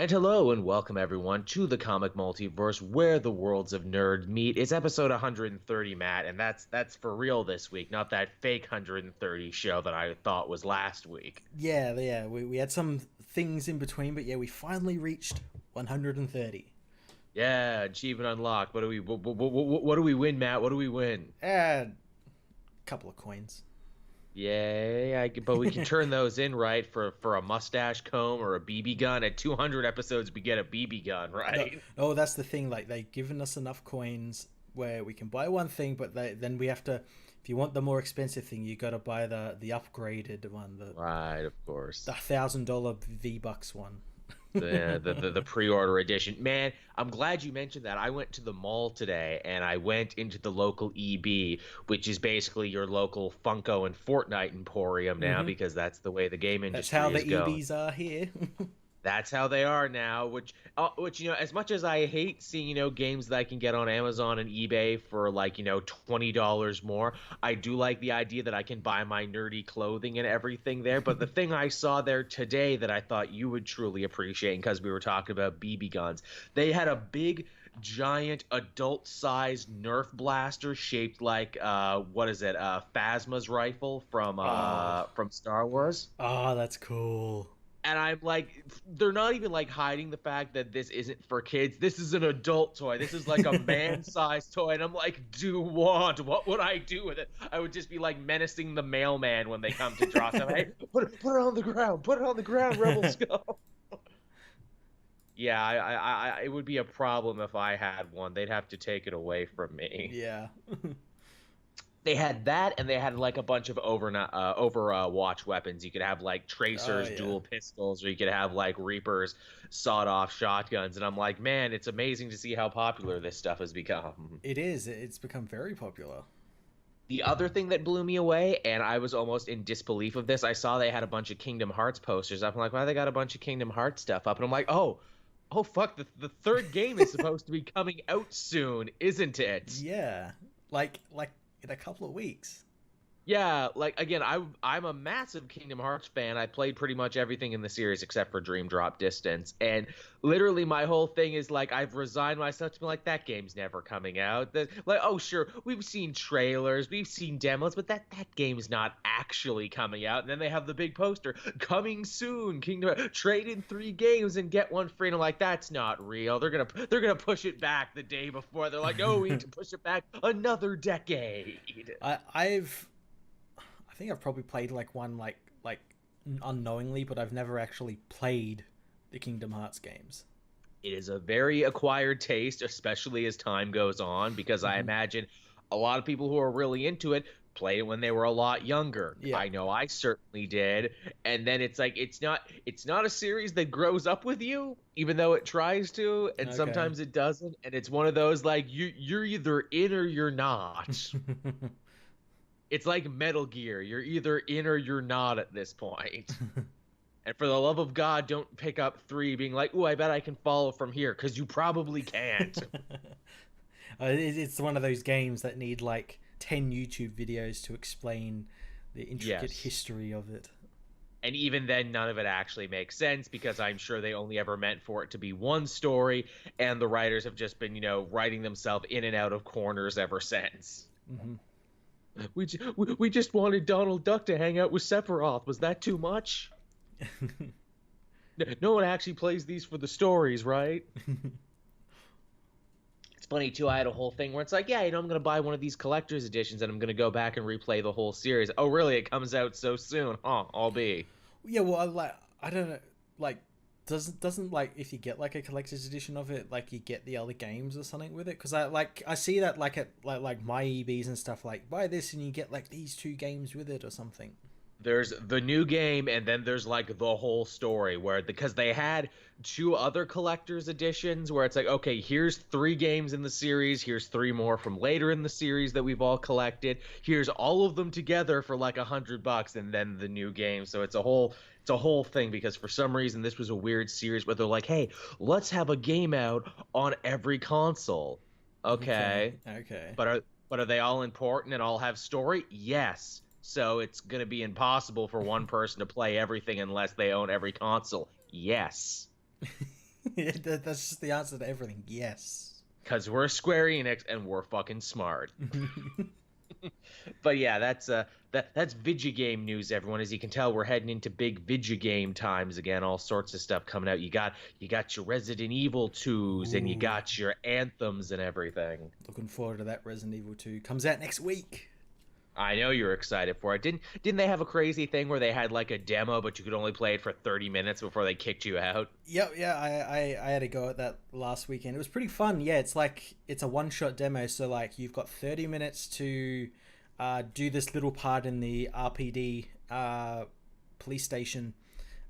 And hello and welcome everyone to the comic multiverse where the worlds of nerd meet. It's episode 130, Matt, and that's for real this week, not that fake 130 show that I thought was last week. Yeah. We had some things in between, but yeah, we finally reached 130. Yeah, achievement unlocked. What do we win, Matt? What do we win? A couple of coins. Yay, but we can turn those in, right, for a mustache comb or a BB gun. At 200 episodes, we get a BB gun, right? No, that's the thing. Like, they've given us enough coins where we can buy one thing, but then we have to. If you want the more expensive thing, you got to buy the upgraded one. Right, of course. The $1,000 V-Bucks one. The pre-order edition. Man, I'm glad you mentioned that. I went to the mall today and I went into the local EB, which is basically your local Funko and Fortnite emporium now, because that's the way the game industry is going. That's how the EBs are here. That's how they are now, which as much as I hate seeing, games that I can get on Amazon and eBay for like, $20 more, I do like the idea that I can buy my nerdy clothing and everything there. But the thing I saw there today that I thought you would truly appreciate, because we were talking about BB guns, they had a big giant adult-sized Nerf blaster shaped like Phasma's rifle from Star Wars. Oh, that's cool. And I'm like, they're not even like hiding the fact that this isn't for kids. This is an adult toy. This is like a man-sized toy. And I'm like, what would I do with it? I would just be like menacing the mailman when they come to drop them. Hey, put it on the ground. Put it on the ground, Rebel Skull. Yeah, I it would be a problem if I had one. They'd have to take it away from me. Yeah. They had that, and they had like a bunch of Overwatch weapons. You could have like tracers, dual pistols, or you could have like Reapers, sawed-off shotguns. And I'm like, man, it's amazing to see how popular this stuff has become. It is. It's become very popular. The other thing that blew me away, and I was almost in disbelief of this, I saw they had a bunch of Kingdom Hearts posters up. I'm like, why they got a bunch of Kingdom Hearts stuff up? And I'm like, oh fuck, the third game is supposed to be coming out soon, isn't it? Yeah, like in a couple of weeks. Yeah, like, again, I'm a massive Kingdom Hearts fan. I played pretty much everything in the series except for Dream Drop Distance. And literally my whole thing is, like, I've resigned myself to be like, that game's never coming out. Like, oh, sure, we've seen trailers, we've seen demos, but that game's not actually coming out. And then they have the big poster, coming soon, trade in 3 games and get one free. And I'm like, that's not real. They're gonna push it back the day before. They're like, oh, we need to push it back another decade. I think I've probably played like one like unknowingly, but I've never actually played the Kingdom Hearts games. It is a very acquired taste, especially as time goes on, because I imagine a lot of people who are really into it played it when they were a lot younger. Yeah. I know I certainly did. And then it's like it's not a series that grows up with you, even though it tries to, and sometimes it doesn't. And it's one of those like you're either in or you're not. It's like Metal Gear. You're either in or you're not at this point. And for the love of God, don't pick up 3 being like, ooh, I bet I can follow from here, because you probably can't. It's one of those games that need like 10 YouTube videos to explain the intricate history of it. And even then, none of it actually makes sense, because I'm sure they only ever meant for it to be one story, and the writers have just been, writing themselves in and out of corners ever since. Mm-hmm. We just wanted Donald Duck to hang out with Sephiroth. Was that too much? No one actually plays these for the stories, right? It's funny, too. I had a whole thing where it's like, yeah, I'm going to buy one of these collector's editions, and I'm going to go back and replay the whole series. Oh, really? It comes out so soon? Huh, I'll be. Yeah, well, I don't know. Like, doesn't like, if you get like a collector's edition of it, like you get the other games or something with it? Because I see that like at like my EBs and stuff, like buy this and you get like these 2 games with it or something. There's the new game, and then there's like the whole story, because they had 2 other collector's editions where it's like, okay, here's 3 games in the series, here's 3 more from later in the series that we've all collected, here's all of them together for like $100, and then the new game. So it's a whole thing, because for some reason this was a weird series where they're like, hey, let's have a game out on every console. Okay. But are they all important and all have story? Yes. So it's going to be impossible for one person to play everything unless they own every console. Yes. That's just the answer to everything. Yes. Because we're Square Enix and we're fucking smart. But yeah, that's video game news, everyone. As you can tell, we're heading into big video game times again. All sorts of stuff coming out. You got your Resident Evil 2s, and you got your Anthems and everything. Looking forward to that. Resident Evil 2 comes out next week. I know you're excited for it. Didn't they have a crazy thing where they had like a demo, but you could only play it for 30 minutes before they kicked you out? Yep, yeah, I had a go at that last weekend. It was pretty fun. Yeah, it's a one-shot demo, so like you've got 30 minutes to do this little part in the RPD police station,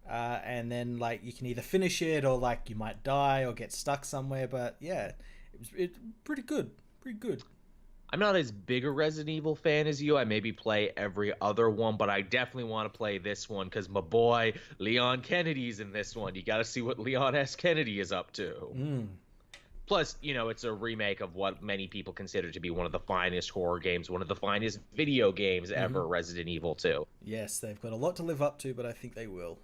and then like you can either finish it or like you might die or get stuck somewhere. But yeah, it pretty good. I'm not as big a Resident Evil fan as you. I maybe play every other one, but I definitely want to play this one because my boy Leon Kennedy's in this one. You got to see what Leon S. Kennedy is up to. Plus, it's a remake of what many people consider to be one of the finest horror games, one of the finest video games ever, Resident Evil 2. Yes, they've got a lot to live up to, but I think they will.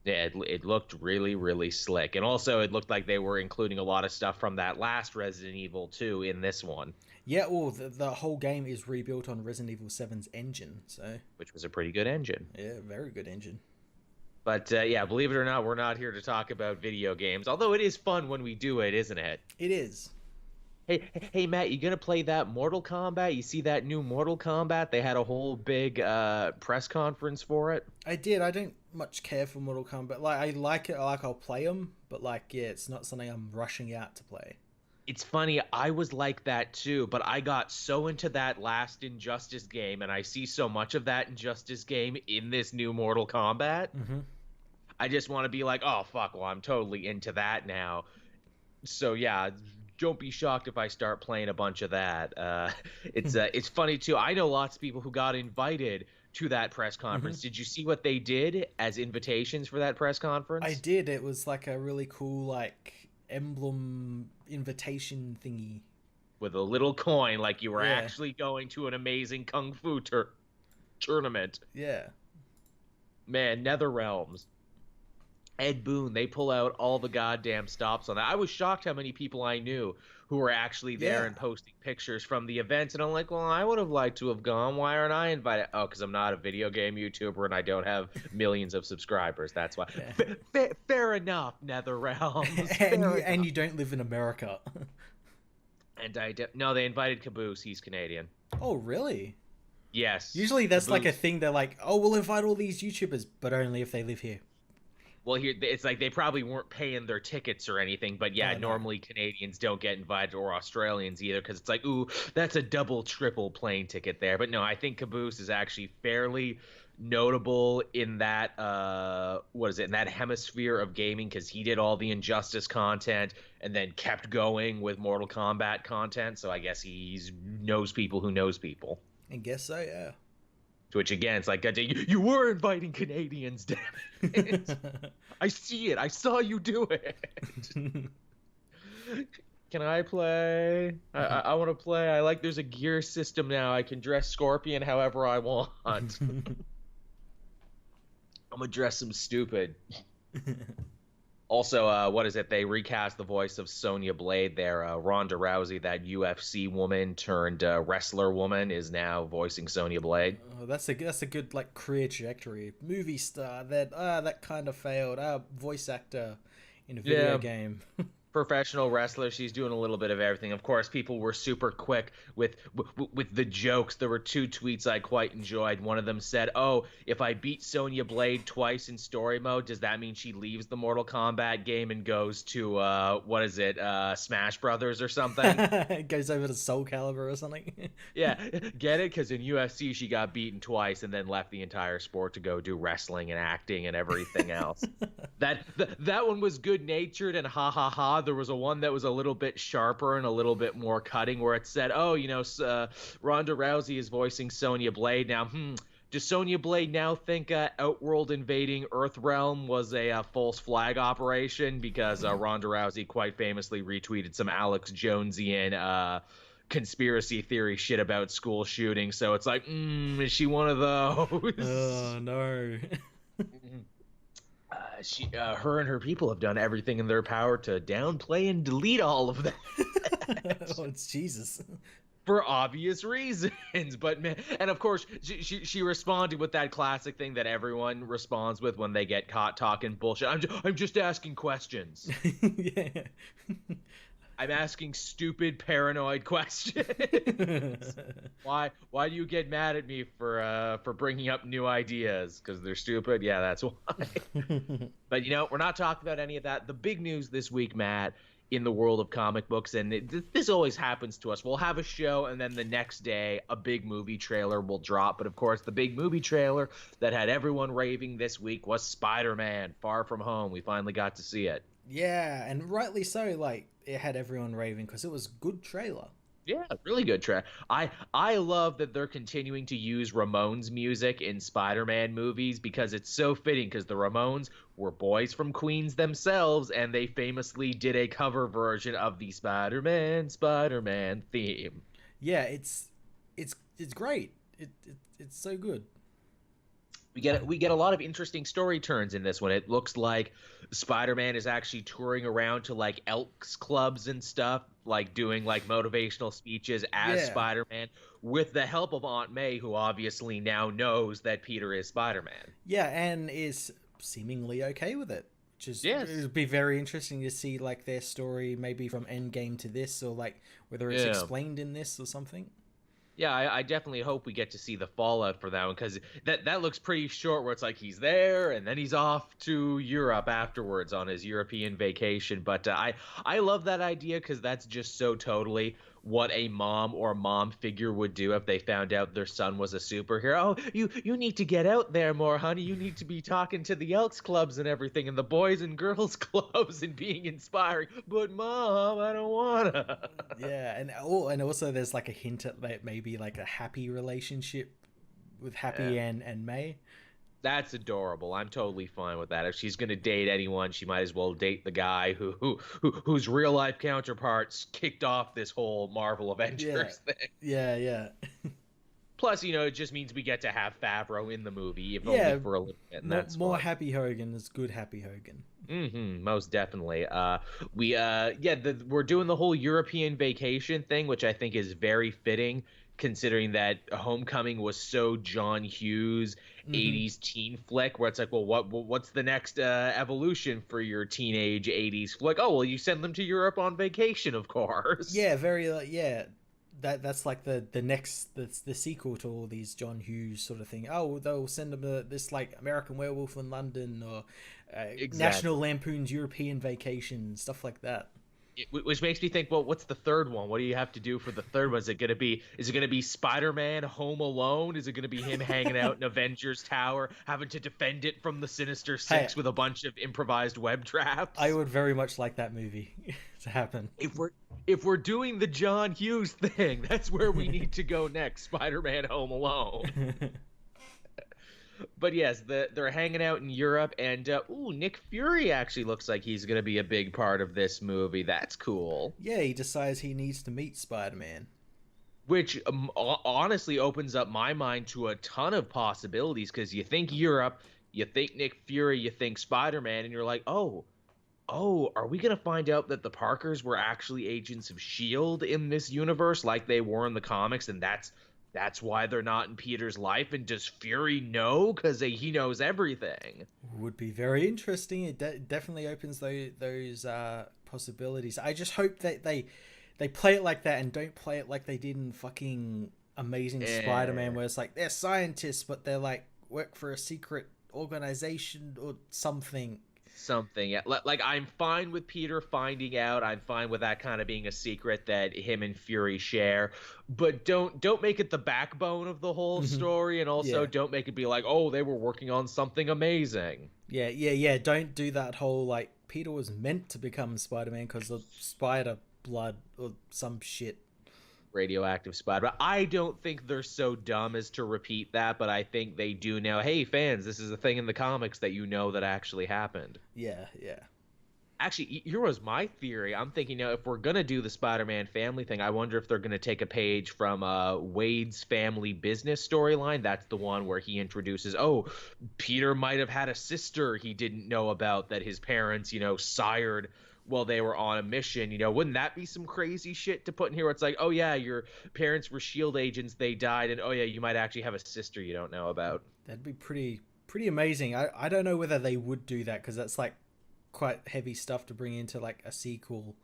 Yeah, it looked really, really slick. And also, it looked like they were including a lot of stuff from that last Resident Evil 2 in this one. Yeah, well, the whole game is rebuilt on Resident Evil 7's engine, so... Which was a pretty good engine. Yeah, very good engine. But, yeah, believe it or not, we're not here to talk about video games. Although it is fun when we do it, isn't it? It is. Hey, Matt, you gonna play that Mortal Kombat? You see that new Mortal Kombat? They had a whole big press conference for it. I did. I don't much care for Mortal Kombat. Like, I like it. I'll play them. But, like, yeah, it's not something I'm rushing out to play. It's funny, I was like that too, but I got so into that last Injustice game, and I see so much of that Injustice game in this new Mortal Kombat. I just want to be like, oh, fuck, well, I'm totally into that now. So, yeah, don't be shocked if I start playing a bunch of that. It's funny, too. I know lots of people who got invited to that press conference. Did you see what they did as invitations for that press conference? I did. It was like a really cool, like, emblem invitation thingy with a little coin, like you were actually going to an amazing kung fu tournament. Yeah, man, NetherRealms, Ed Boon, they pull out all the goddamn stops on that. I was shocked how many people I knew who were actually there and posting pictures from the event, and I'm like, well, I would have liked to have gone. Why aren't I invited? Oh, because I'm not a video game YouTuber and I don't have millions of subscribers. That's why. Fair enough, NetherRealms. And you don't live in America. And no, they invited Caboose. He's Canadian. Oh, really? Yes. Usually that's Caboose. Like a thing. They're like, oh, we'll invite all these YouTubers, but only if they live here. Well, here it's like they probably weren't paying their tickets or anything, but yeah, normally Canadians don't get invited, or Australians either, because it's like, ooh, that's a double, triple plane ticket there. But no, I think Caboose is actually fairly notable in that in that hemisphere of gaming, because he did all the Injustice content and then kept going with Mortal Kombat content. So I guess he knows people who knows people. I guess so, yeah. Which, again, it's like, you were inviting Canadians, damn it. I see it. I saw you do it. Can I play? I want to play. I like there's a gear system now. I can dress Scorpion however I want. I'm going to dress him stupid. Also, what is it? They recast the voice of Sonya Blade there. Ronda Rousey, that UFC woman turned wrestler woman, is now voicing Sonya Blade. Oh, that's a good like career trajectory. Movie star that kind of failed. Voice actor in a video game. Professional wrestler. She's doing a little bit of everything. Of course, people were super quick with the jokes. There were two tweets I quite enjoyed. One of them said, oh, if I beat Sonya Blade twice in story mode, does that mean she leaves the Mortal Kombat game and goes to Smash Brothers or something? It goes over to Soul Calibur or something. Yeah, get it? Because in UFC she got beaten twice and then left the entire sport to go do wrestling and acting and everything else. That one was good natured and ha ha ha. There was a one that was a little bit sharper and a little bit more cutting, where it said, oh, Ronda Rousey is voicing Sonya Blade now. Does Sonya Blade now think Outworld invading Earthrealm was a false flag operation? Because Ronda Rousey quite famously retweeted some Alex Jonesian conspiracy theory shit about school shooting. So it's like, is she one of those? Oh, no. Her and her people have done everything in their power to downplay and delete all of that. Oh, it's Jesus. For obvious reasons. But man, and of course she responded with that classic thing that everyone responds with when they get caught talking bullshit. I'm just asking questions. Yeah. I'm asking stupid paranoid questions. Why do you get mad at me for bringing up new ideas? Because they're stupid? Yeah, that's why. But we're not talking about any of that. The big news this week, Matt, in the world of comic books, and this always happens to us. We'll have a show, and then the next day, a big movie trailer will drop. But of course, the big movie trailer that had everyone raving this week was Spider-Man: Far From Home. We finally got to see it. Yeah, and rightly so. Like, it had everyone raving because it was a good trailer. Yeah, really good track. I love that they're continuing to use Ramones music in Spider-Man movies because it's so fitting, because the Ramones were boys from Queens themselves, and they famously did a cover version of the Spider-Man theme. Yeah, it's great. It's so good. We get a lot of interesting story turns in this one. It looks like Spider-Man is actually touring around to like Elks clubs and stuff, like doing like motivational speeches as Spider-Man, with the help of Aunt May, who obviously now knows that Peter is Spider-Man. Yeah, and is seemingly okay with it. Which is, it would be very interesting to see like their story maybe from Endgame to this, or like whether it's explained in this or something. Yeah, I definitely hope we get to see the fallout for that one, because that looks pretty short, where it's like he's there and then he's off to Europe afterwards on his European vacation. But I love that idea, because that's just so totally what a mom or mom figure would do if they found out their son was a superhero. Oh, you need to get out there more, honey. You need to be talking to the Elks clubs and everything, and the boys and girls clubs, and being inspiring. But Mom, I don't wanna. Yeah, and also there's like a hint at maybe like a happy relationship with Happy and May. That's adorable. I'm totally fine with that. If she's gonna date anyone, she might as well date the guy whose real life counterparts kicked off this whole Marvel Avengers thing. Yeah. Plus, it just means we get to have Favreau in the movie, if only for a little bit, and that's more fun. Happy Hogan is good. Happy Hogan. Most definitely. We're doing the whole European vacation thing, which I think is very fitting, considering that Homecoming was so John Hughes 80s teen flick, where it's like, well, what's the next evolution for your teenage 80s flick? Oh, well, you send them to Europe on vacation, of course. Yeah, that's like the sequel to all these John Hughes sort of thing. Oh, they'll send them this like American Werewolf in London, or National Lampoon's European Vacation, stuff like that. Which makes me think, well, what's the third one? What do you have to do for the third one? Is it going to be Spider-Man Home Alone? Is it going to be him hanging out in Avengers Tower, having to defend it from the Sinister Six with a bunch of improvised web traps? I would very much like that movie to happen. If we're doing the John Hughes thing, that's where we need to go next. Spider-Man Home Alone. But yes, they're hanging out in Europe, and Nick Fury actually looks like he's going to be a big part of this movie. That's cool. Yeah, he decides he needs to meet Spider-Man. Which honestly opens up my mind to a ton of possibilities, because you think Europe, you think Nick Fury, you think Spider-Man, and you're like, oh, are we going to find out that the Parkers were actually agents of S.H.I.E.L.D. in this universe like they were in the comics, and that's why they're not in Peter's life? And does Fury know? Because he knows everything. Would be very interesting. It definitely opens those possibilities. I just hope that they play it like that and don't play it like they did in fucking Amazing Spider-Man, where it's like they're scientists, but they're like work for a secret organization or something. Yeah. Like, I'm fine with Peter finding out. I'm fine with that kind of being a secret that him and Fury share, but don't make it the backbone of the whole story, and also don't make it be like, oh, they were working on something amazing. Yeah. Don't do that whole like Peter was meant to become Spider-Man because of spider blood or some shit. Radioactive spider. I don't think they're so dumb as to repeat that, but I think they do now. Hey, fans, this is a thing in the comics that that actually happened. Yeah. Actually, here was my theory. I'm thinking, if we're gonna do the Spider-Man family thing, I wonder if they're gonna take a page from Wade's family business storyline. That's the one where he introduces, oh, Peter might have had a sister he didn't know about that his parents, sired while they were on a mission. Wouldn't that be some crazy shit to put in here? Where it's like, oh yeah, your parents were Shield agents, they died, and oh yeah, you might actually have a sister you don't know about. That'd be pretty amazing. I don't know whether they would do that, because that's like quite heavy stuff to bring into like a sequel.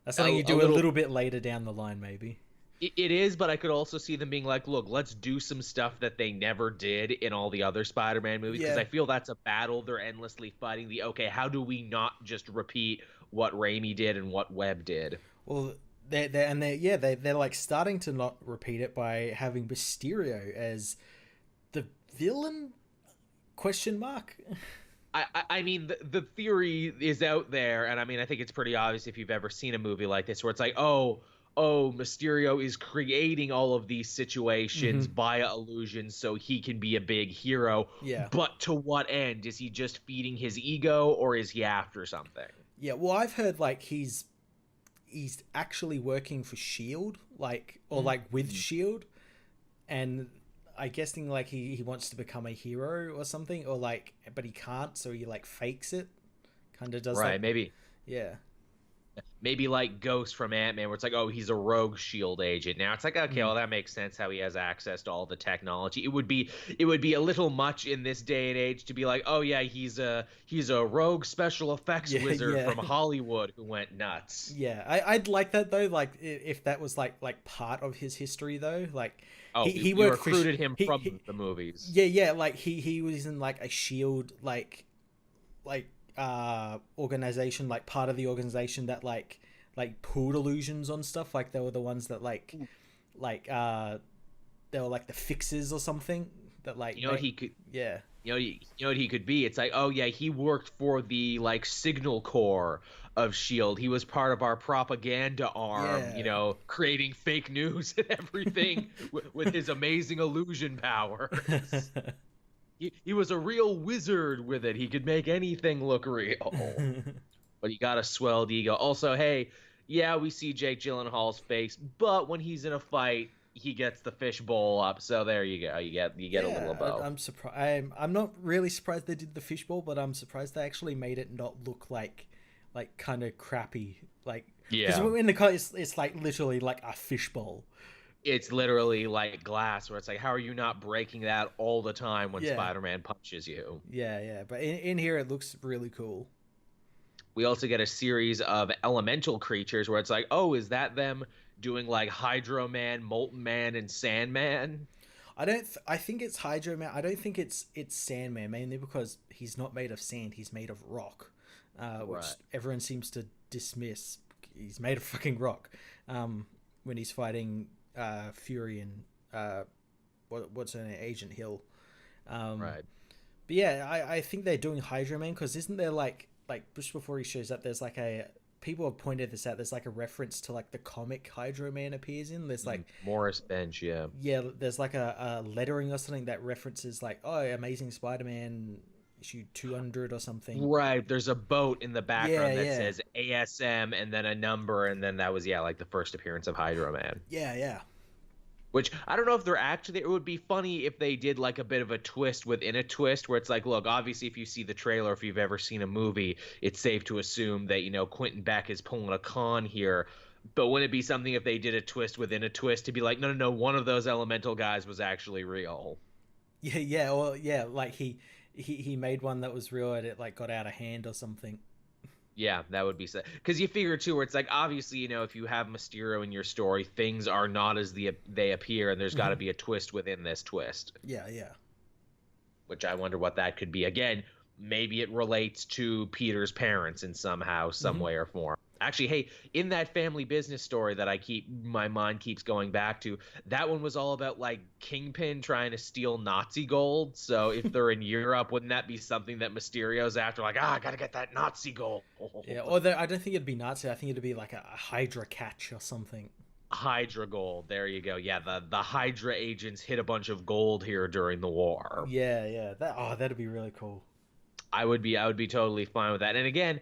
That's something you do a little bit later down the line, maybe. It is, but I could also see them being like, look, let's do some stuff that they never did in all the other Spider-Man movies, because I feel that's a battle they're endlessly fighting. Okay, how do we not just repeat what Raimi did and what Webb did? Well, they're like starting to not repeat it by having Mysterio as the villain? Question mark. I mean, the theory is out there, and I mean, I think it's pretty obvious if you've ever seen a movie like this, where it's like, oh, Mysterio is creating all of these situations via illusions so he can be a big hero. Yeah. But to what end? Is he just feeding his ego, or is he after something? Yeah, well, I've heard like he's actually working for Shield, like, or like with Shield, and I guessing like he wants to become a hero or something, or like, but he can't, so he like fakes it, kind of does. Right, like, maybe. Yeah. Maybe like Ghost from Ant-Man, where it's like, oh, he's a rogue Shield agent. Now it's like, okay, well, that makes sense how he has access to all the technology. It would be a little much in this day and age to be like, oh yeah, he's a rogue special effects wizard from Hollywood who went nuts. Yeah, I'd like that though. Like if that was like part of his history though, like he recruited him from the movies. Yeah, like he was in like a Shield like organization, like part of the organization that like pulled illusions on stuff. Like they were the ones that they were like the fixers or something that like, what he could. Yeah. You know what he could be? It's like, oh yeah, he worked for the like signal corps of Shield. He was part of our propaganda arm, creating fake news and everything with his amazing illusion powers. He was a real wizard with it. He could make anything look real. But he got a swelled ego. Also, hey, yeah, we see Jake Gyllenhaal's face, but when he's in a fight, he gets the fishbowl up. So there you go. You get a little bow. I'm surprised. I'm not really surprised they did the fishbowl, but I'm surprised they actually made it not look like kind of crappy. Like, yeah, because in the car, it's like literally like a fishbowl. It's literally like glass, where it's like, how are you not breaking that all the time when Spider-Man punches you? Yeah. But in here, it looks really cool. We also get a series of elemental creatures where it's like, oh, is that them doing like Hydro Man, Molten Man, and Sandman? I think it's Hydro Man. I don't think it's Sandman, mainly because he's not made of sand. He's made of rock, which everyone seems to dismiss. He's made of fucking rock. When he's fighting Fury and what's her name, Agent Hill. Right. But yeah, I think they're doing Hydro Man, because isn't there like just before he shows up, there's like people have pointed this out, there's like a reference to like the comic Hydro Man appears in. There's like Morris Bench, yeah, there's like a lettering or something that references like, oh, Amazing Spider-Man issue 200 or something. Right, there's a boat in the background that says ASM and then a number, and then that was like the first appearance of Hydro Man. Yeah. Which, I don't know if they're actually... It would be funny if they did like a bit of a twist within a twist, where it's like, look, obviously if you see the trailer, if you've ever seen a movie, it's safe to assume that, Quentin Beck is pulling a con here. But wouldn't it be something if they did a twist within a twist to be like, no, one of those elemental guys was actually real? Yeah, like he made one that was real and it like got out of hand or something. Yeah, that would be sad. Because you figure, too, where it's like, obviously, if you have Mysterio in your story, things are not as they appear, and there's got to be a twist within this twist. Yeah. Which I wonder what that could be. Again, maybe it relates to Peter's parents in some way or form. Actually, hey, in that family business story that my mind keeps going back to, that one was all about like Kingpin trying to steal Nazi gold. So if they're in Europe, wouldn't that be something that Mysterio's after? Like, I gotta get that Nazi gold. Yeah, or I don't think it'd be Nazi. I think it'd be like a Hydra catch or something. Hydra gold. There you go. Yeah, the Hydra agents hid a bunch of gold here during the war. Yeah. That'd be really cool. I would be totally fine with that. And again,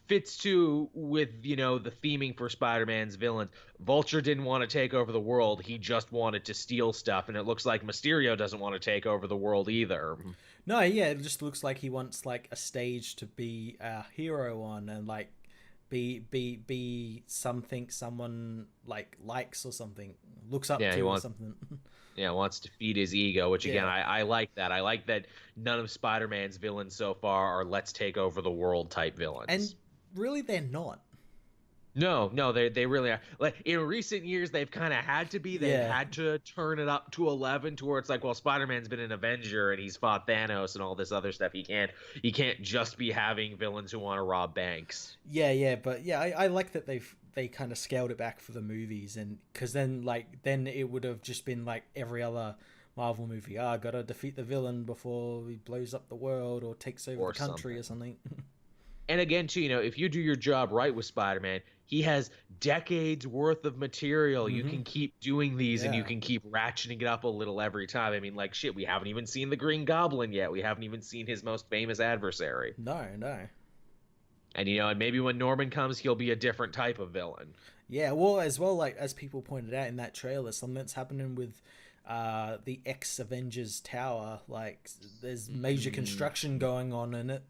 fits too with, the theming for Spider-Man's villains. Vulture didn't want to take over the world. He just wanted to steal stuff. And it looks like Mysterio doesn't want to take over the world either. No, yeah, it just looks like he wants like a stage to be a hero on, and like be something someone like likes or something, looks up to or something. Yeah, wants to feed his ego, which again, I like that. I like that none of Spider-Man's villains so far are let's take over the world type villains. And really, they're not. No, they really are. Like in recent years, they've kind of had to be. They've had to turn it up to 11 to where it's like, well, Spider-Man's been an Avenger and he's fought Thanos and all this other stuff. He can't just be having villains who want to rob banks. But I like that they kind of scaled it back for the movies, and because then it would have just been like every other Marvel movie. Gotta defeat the villain before he blows up the world or takes over the country or something. And again, too, if you do your job right with Spider-Man, he has decades worth of material. You can keep doing these and you can keep ratcheting it up a little every time. I mean, like, shit, we haven't even seen the Green Goblin yet. We haven't even seen his most famous adversary. No. And, and maybe when Norman comes, he'll be a different type of villain. Yeah, well, like, as people pointed out in that trailer, something that's happening with the Avengers Tower. Like, there's major construction going on in it.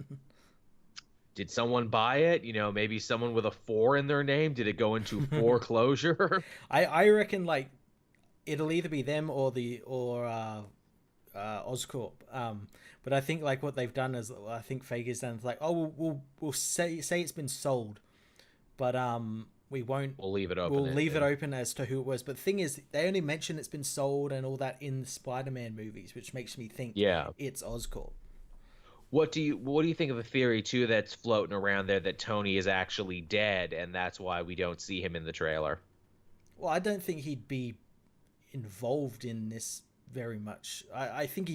Did someone buy it? Maybe someone with a 4 in their name. Did it go into foreclosure? I reckon like it'll either be them or Oscorp. But I think like what they've done is, I think Feige's done is like, we'll say it's been sold, but we won't. We'll leave it open. We'll leave it open as to who it was. But the thing is, they only mention it's been sold and all that in the Spider-Man movies, which makes me think it's Oscorp. What do you think of the theory too that's floating around there that Tony is actually dead and that's why we don't see him in the trailer? Well, I don't think he'd be involved in this very much. I think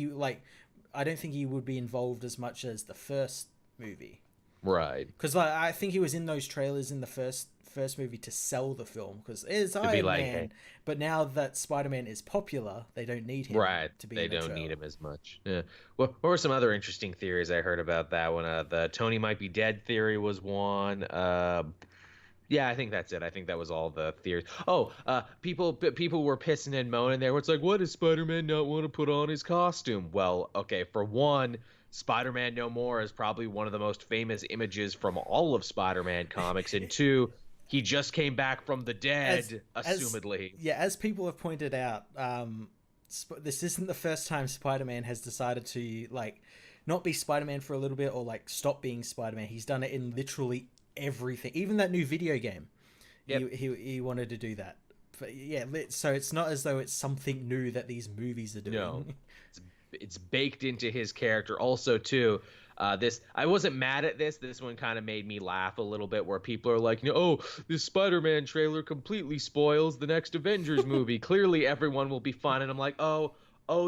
I don't think he would be involved as much as the first movie. Right. Because I think he was in those trailers in the first movie to sell the film, because it's Iron Man. Hey. But now that Spider-Man is popular, they don't need him. Right. To be they don't need him as much. Yeah. What were some other interesting theories I heard about that one? The Tony might be dead theory was one. Yeah, I think that's it. I think that was all the theories. Oh, people were pissing and moaning there. It's like, what does Spider-Man not want to put on his costume? Well, okay, for one, Spider-Man No More is probably one of the most famous images from all of Spider-Man comics. And two, he just came back from the dead, assumedly. As people have pointed out, this isn't the first time Spider-Man has decided to, like, not be Spider-Man for a little bit or, like, stop being Spider-Man. He's done it in literally everything. Even that new video game. Yep. He wanted to do that. But, yeah, so it's not as though it's something new that these movies are doing. No. It's baked into his character. Also, too, I wasn't mad at this. This one kind of made me laugh a little bit, where people are like, this Spider-Man trailer completely spoils the next Avengers movie. Clearly, everyone will be fine. And I'm like, oh,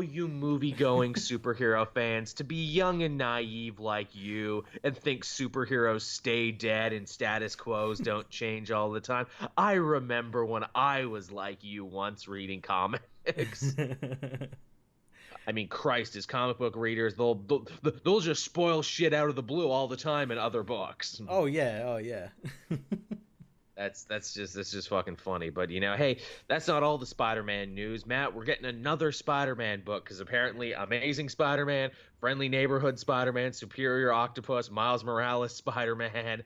you movie-going superhero fans, to be young and naive like you and think superheroes stay dead and status quos don't change all the time. I remember when I was like you once reading comics. I mean, Christ, as comic book readers, they'll just spoil shit out of the blue all the time in other books. Oh yeah. That's just fucking funny. But hey, that's not all the Spider-Man news, Matt. We're getting another Spider-Man book, because apparently Amazing Spider-Man, Friendly Neighborhood Spider-Man, Superior Octopus, Miles Morales Spider-Man,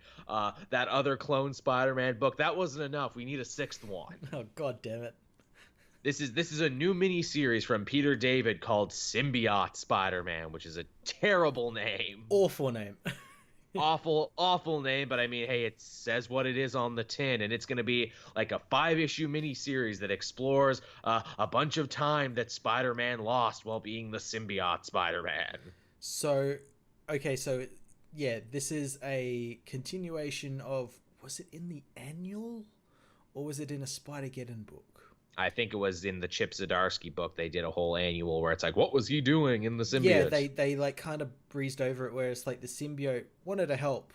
that other clone Spider-Man book, that wasn't enough. We need a sixth one. Oh, God damn it. This is a new mini-series from Peter David called Symbiote Spider-Man, which is a terrible name. Awful name. awful name, but I mean, hey, it says what it is on the tin, and it's going to be like a 5-issue mini-series that explores a bunch of time that Spider-Man lost while being the Symbiote Spider-Man. So, this is a continuation of, was it in the annual, or was it in a Spider-Geddon book? I think it was in the Chip Zdarsky book. They did a whole annual where it's like, what was he doing in the symbiote? Yeah, they like kind of breezed over it, where it's like the symbiote wanted to help,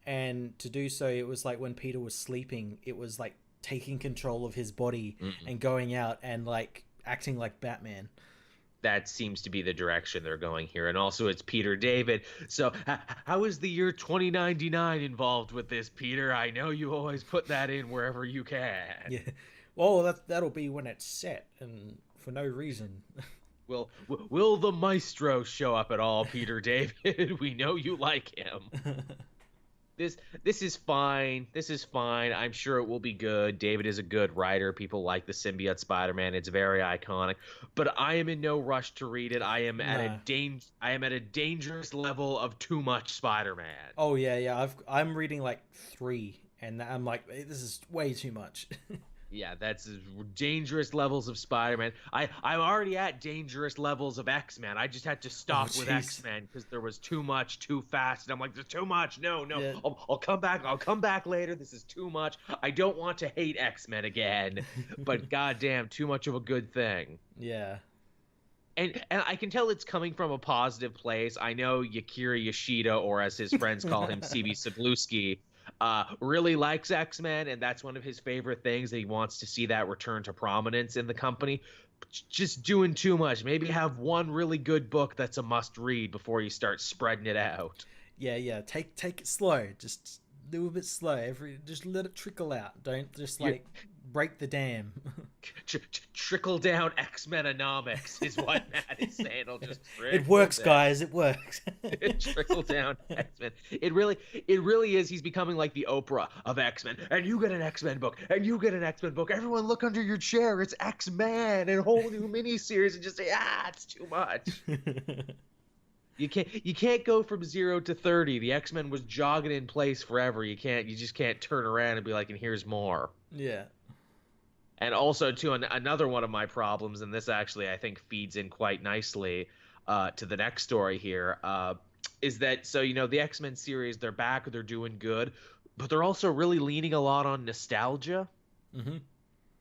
and to do so, it was like when Peter was sleeping, it was like taking control of his body and going out and like acting like Batman. that seems to be the direction they're going here. And also it's Peter David. So how is the year 2099 involved with this, Peter? I know you always put that in wherever you can. Yeah. Well, that'll be when it's set, and for no reason. Will the Maestro show up at all, Peter David? We know you like him. This is fine. This is fine. I'm sure it will be good. David is a good writer. People like the symbiote Spider-Man. It's very iconic. But I am in no rush to read it. I am at a dangerous level of too much Spider-Man. Oh yeah. I'm reading like 3, and I'm like, this is way too much. Yeah, that's dangerous levels of Spider-Man. I'm already at dangerous levels of X-Men. I just had to stop with X-Men because there was too much, too fast, and I'm like, there's too much. No, yeah. I'll come back. I'll come back later. This is too much. I don't want to hate X-Men again, but goddamn, too much of a good thing. Yeah. And I can tell it's coming from a positive place. I know Akira Yoshida, or as his friends call him, CB Cebulski, really likes X-Men, and that's one of his favorite things. He wants to see that return to prominence in the company. Just doing too much. Maybe have one really good book that's a must-read before you start spreading it out. Yeah. Take it slow. Just do a bit slow. Just let it trickle out. Don't just break the dam. Trickle down X-Men-onomics is what Matt is saying. It works, guys. It works. Trickle down X-Men. It really is. He's becoming like the Oprah of X-Men. And you get an X-Men book. And you get an X-Men book. Everyone look under your chair. It's X-Men and a whole new miniseries, and just say, it's too much. You can't go from 0 to 30. The X-Men was jogging in place forever. You just can't turn around and be like, and here's more. Yeah. And also, too, another one of my problems, and this actually I think feeds in quite nicely to the next story here, is that, so, the X-Men series, they're back, they're doing good, but they're also really leaning a lot on nostalgia. Mm-hmm.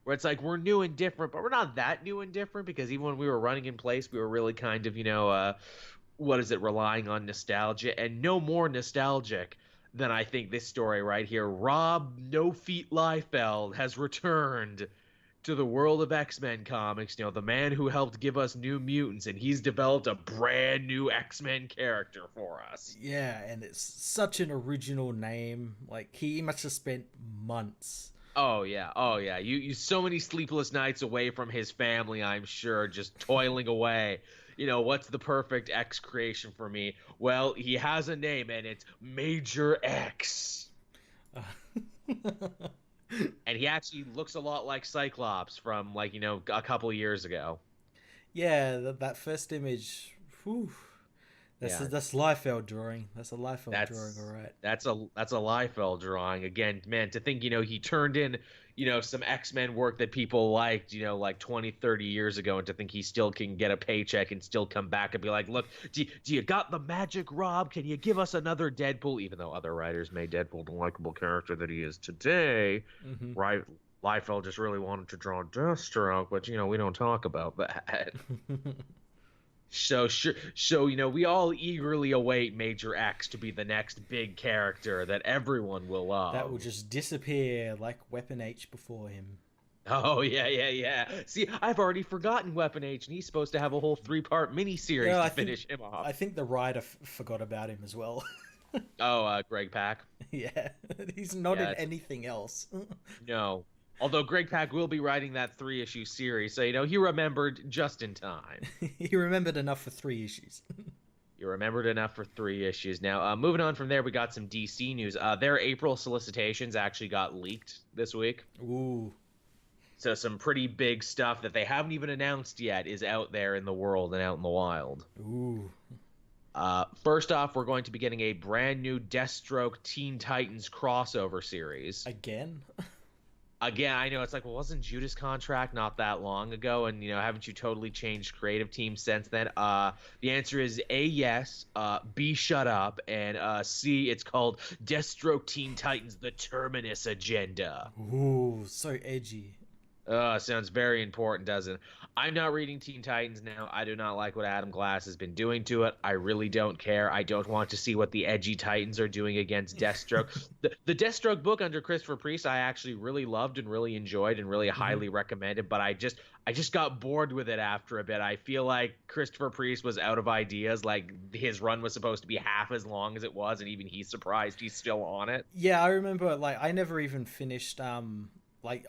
Where it's like, we're new and different, but we're not that new and different, because even when we were running in place, we were really kind of, relying on nostalgia, and no more nostalgic than I think this story right here. Rob No Feet Liefeld has returned to the world of X-Men comics, the man who helped give us New Mutants, and he's developed a brand new X-Men character for us. Yeah, and it's such an original name. Like, he must have spent months. Oh yeah. You so many sleepless nights away from his family, I'm sure, just toiling away. What's the perfect X creation for me? Well, he has a name, and it's Major X. And he actually looks a lot like Cyclops from, a couple years ago. Yeah, that first image, whew. That's Liefeld drawing. That's a Liefeld drawing, all right. That's a Liefeld drawing. Again, man, to think, he turned in, some X-Men work that people liked, like 20, 30 years ago, and to think he still can get a paycheck and still come back and be like, look, do you got the magic, Rob? Can you give us another Deadpool? Even though other writers made Deadpool the likable character that he is today, right? Liefeld just really wanted to draw Deathstroke, but, we don't talk about that. So we all eagerly await Major X to be the next big character that everyone will love. That will just disappear like Weapon H before him. Oh, yeah. See, I've already forgotten Weapon H, and he's supposed to have a whole 3-part miniseries to finish him off. I think the writer forgot about him as well. Greg Pak. Yeah, he's not in anything else. No. Although Greg Pak will be writing that 3-issue series, so, he remembered just in time. He remembered enough for 3 issues. You remembered enough for 3 issues. Now, moving on from there, we got some DC news. Their April solicitations actually got leaked this week. Ooh. So some pretty big stuff that they haven't even announced yet is out there in the world and out in the wild. Ooh. First off, we're going to be getting a brand new Deathstroke Teen Titans crossover series. Again, I know, it's like, well, wasn't Judas Contract not that long ago? And, haven't you totally changed creative teams since then? The answer is A, yes, B, shut up, and C, it's called Deathstroke Teen Titans, The Terminus Agenda. Ooh, so edgy. Sounds very important, doesn't it? I'm not reading Teen Titans now. I do not like what Adam Glass has been doing to it. I really don't care. I don't want to see what the edgy Titans are doing against Deathstroke. The Deathstroke book under Christopher Priest, I actually really loved and really enjoyed and really highly recommended, but I just got bored with it after a bit. I feel like Christopher Priest was out of ideas. Like his run was supposed to be half as long as it was, and even he's surprised he's still on it. Yeah, I remember. Like, I never even finished. Like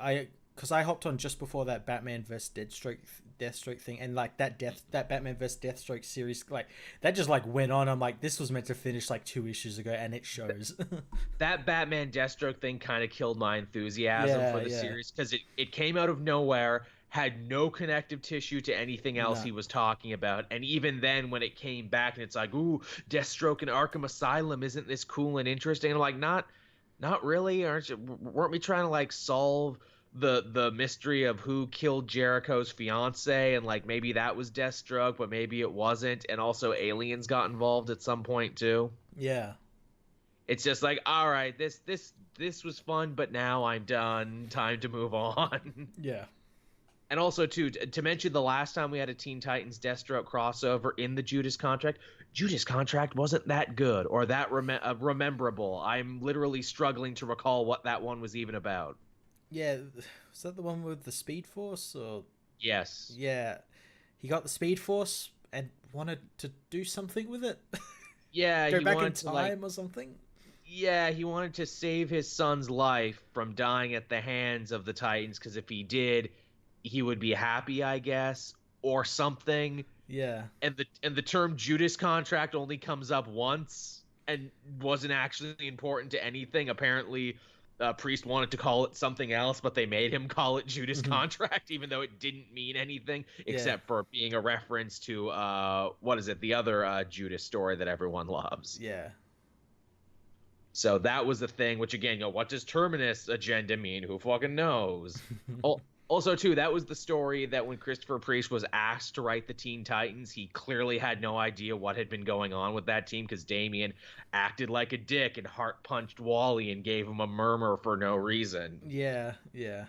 because I hopped on just before that Batman vs Deathstroke thing, and like that Batman vs Deathstroke series, like that just like went on. I'm like, this was meant to finish like 2 issues ago, and it shows. That Batman Deathstroke thing kind of killed my enthusiasm for the series because it came out of nowhere, had no connective tissue to anything else he was talking about, and even then when it came back and it's like, ooh, Deathstroke and Arkham Asylum, isn't this cool and interesting? And I'm like, not really. Weren't we trying to like solve the mystery of who killed Jericho's fiance, and like maybe that was Deathstroke, but maybe it wasn't, and also aliens got involved at some point too. Yeah. It's just like, all right, this was fun, but now I'm done. Time to move on. Yeah. And also too, to mention the last time we had a Teen Titans Deathstroke crossover in the Judas Contract, Judas Contract wasn't that good or that rememberable. I'm literally struggling to recall what that one was even about. Yeah, was that the one with the Speed Force? Or Yes. yeah, he got the Speed Force and wanted to do something with it. Yeah, Go he back in wanted to, like, time or something. yeah, he wanted to save his son's life from dying at the hands of the Titans, because if he did, he would be happy, I guess, or something. Yeah. And the term Judas Contract only comes up once and wasn't actually important to anything. Apparently, Priest wanted to call it something else, but they made him call it Judas Contract, even though it didn't mean anything except for being a reference to what is it, the other Judas story that everyone loves. Yeah. So that was the thing. Which again, what does Terminus agenda mean? Who fucking knows? Also, too, that was the story that when Christopher Priest was asked to write the Teen Titans, he clearly had no idea what had been going on with that team because Damian acted like a dick and heart-punched Wally and gave him a murmur for no reason. Yeah, yeah.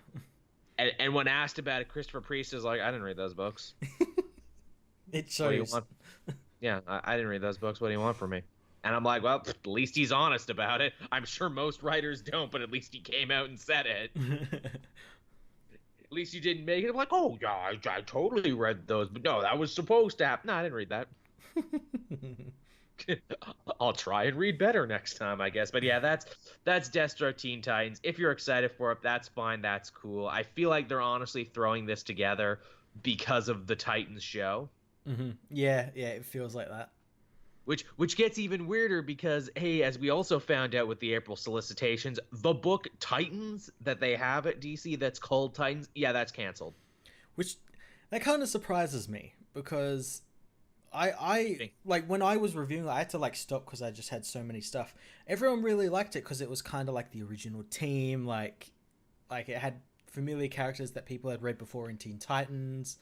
And when asked about it, Christopher Priest is like, I didn't read those books. It shows. What do you want? Yeah, I didn't read those books. What do you want from me? And I'm like, well, at least he's honest about it. I'm sure most writers don't, but at least he came out and said it. At least you didn't make it. I'm like, oh, yeah, I totally read those. But no, that was supposed to happen. No, I didn't read that. I'll try and read better next time, I guess. But yeah, that's Deathstroke Teen Titans. If you're excited for it, that's fine. That's cool. I feel like they're honestly throwing this together because of the Titans show. Yeah, it feels like that. Which gets even weirder because, hey, as we also found out with the April solicitations, the book Titans that they have at DC that's called Titans, yeah, that's canceled. Which, that kind of surprises me because I like, when I was reviewing, I had to like stop because I just had so many stuff. Everyone really liked it because it was kind of like the original team, like it had familiar characters that people had read before in Teen Titans,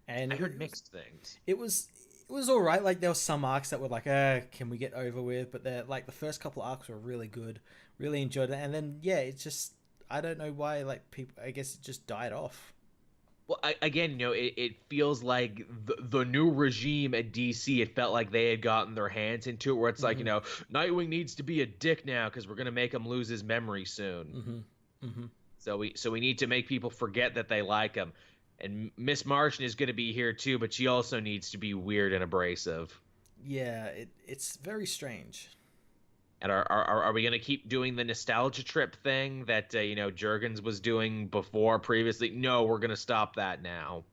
and I heard mixed things. It was all right. Like, there were some arcs that were like, can we get over with? But they're like, the first couple of arcs were really good. Really enjoyed it. And then, yeah, it's just, I don't know why, like, people, I guess it just died off. Well, again, it feels like the new regime at DC, it felt like they had gotten their hands into it, where it's like, Nightwing needs to be a dick now because we're going to make him lose his memory soon. So we need to make people forget that they like him. And Miss Martian is going to be here too, but she also needs to be weird and abrasive. Yeah, it's very strange. And are we going to keep doing the nostalgia trip thing that Jurgens was doing before previously? No, we're going to stop that now.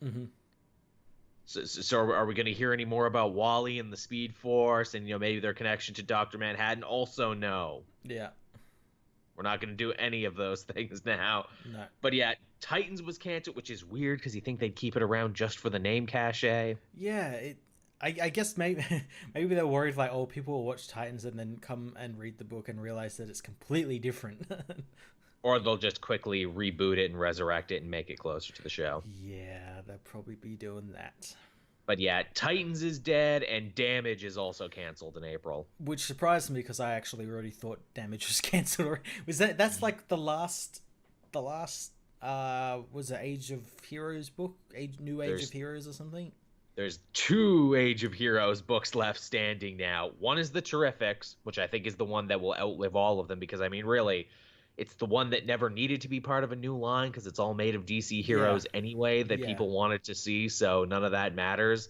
So are we going to hear any more about Wally and the Speed Force and maybe their connection to Dr. Manhattan? Also, no. Yeah. We're not going to do any of those things now. No. But yeah, Titans was canceled, which is weird because you think they'd keep it around just for the name cachet. Yeah, I guess maybe they're worried like, oh, people will watch Titans and then come and read the book and realize that it's completely different. Or they'll just quickly reboot it and resurrect it and make it closer to the show. Yeah, they'll probably be doing that. But yeah, Titans is dead, and Damage is also canceled in April. Which surprised me because I actually already thought Damage was canceled. That's like the last was it Age of Heroes book? New Age of Heroes or something? There's 2 Age of Heroes books left standing now. One is the Terrifics, which I think is the one that will outlive all of them, because I mean, really, it's the one that never needed to be part of a new line because it's all made of DC heroes anyway that people wanted to see, so none of that matters.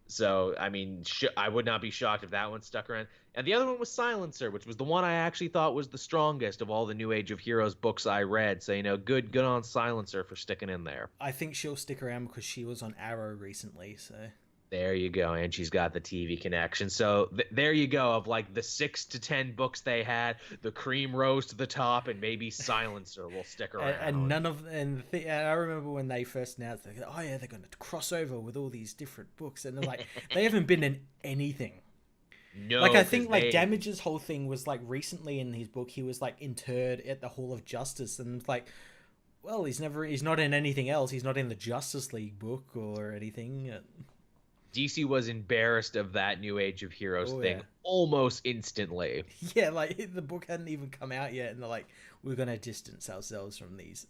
So, I mean, I would not be shocked if that one stuck around. And the other one was Silencer, which was the one I actually thought was the strongest of all the New Age of Heroes books I read. So, good on Silencer for sticking in there. I think she'll stick around because she was on Arrow recently, so... There you go, and she's got the TV connection. So there you go, of like the 6 to 10 books they had, the cream rose to the top, and maybe Silencer will stick around. And none of I remember when they first announced, they're going to cross over with all these different books, and they're like, they haven't been in anything. No, like I think like Damage's whole thing was like recently in his book, he was like interred at the Hall of Justice, and it's like, well, he's not in anything else. He's not in the Justice League book or anything. DC was embarrassed of that New Age of Heroes thing almost instantly. Yeah, like the book hadn't even come out yet, and they're like, we're going to distance ourselves from these.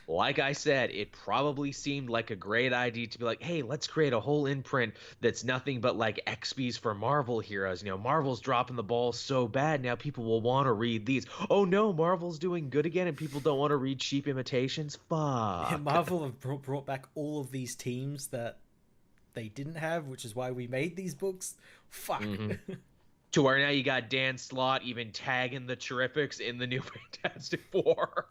Like I said, it probably seemed like a great idea to be like, hey, let's create a whole imprint that's nothing but like XPs for Marvel heroes. Marvel's dropping the ball so bad now people will want to read these. Oh no, Marvel's doing good again and people don't want to read cheap imitations? Fuck. Yeah, Marvel have brought back all of these teams that they didn't have, which is why we made these books. Fuck. Mm-hmm. To where now you got Dan Slott even tagging the Terrifics in the new Fantastic Four.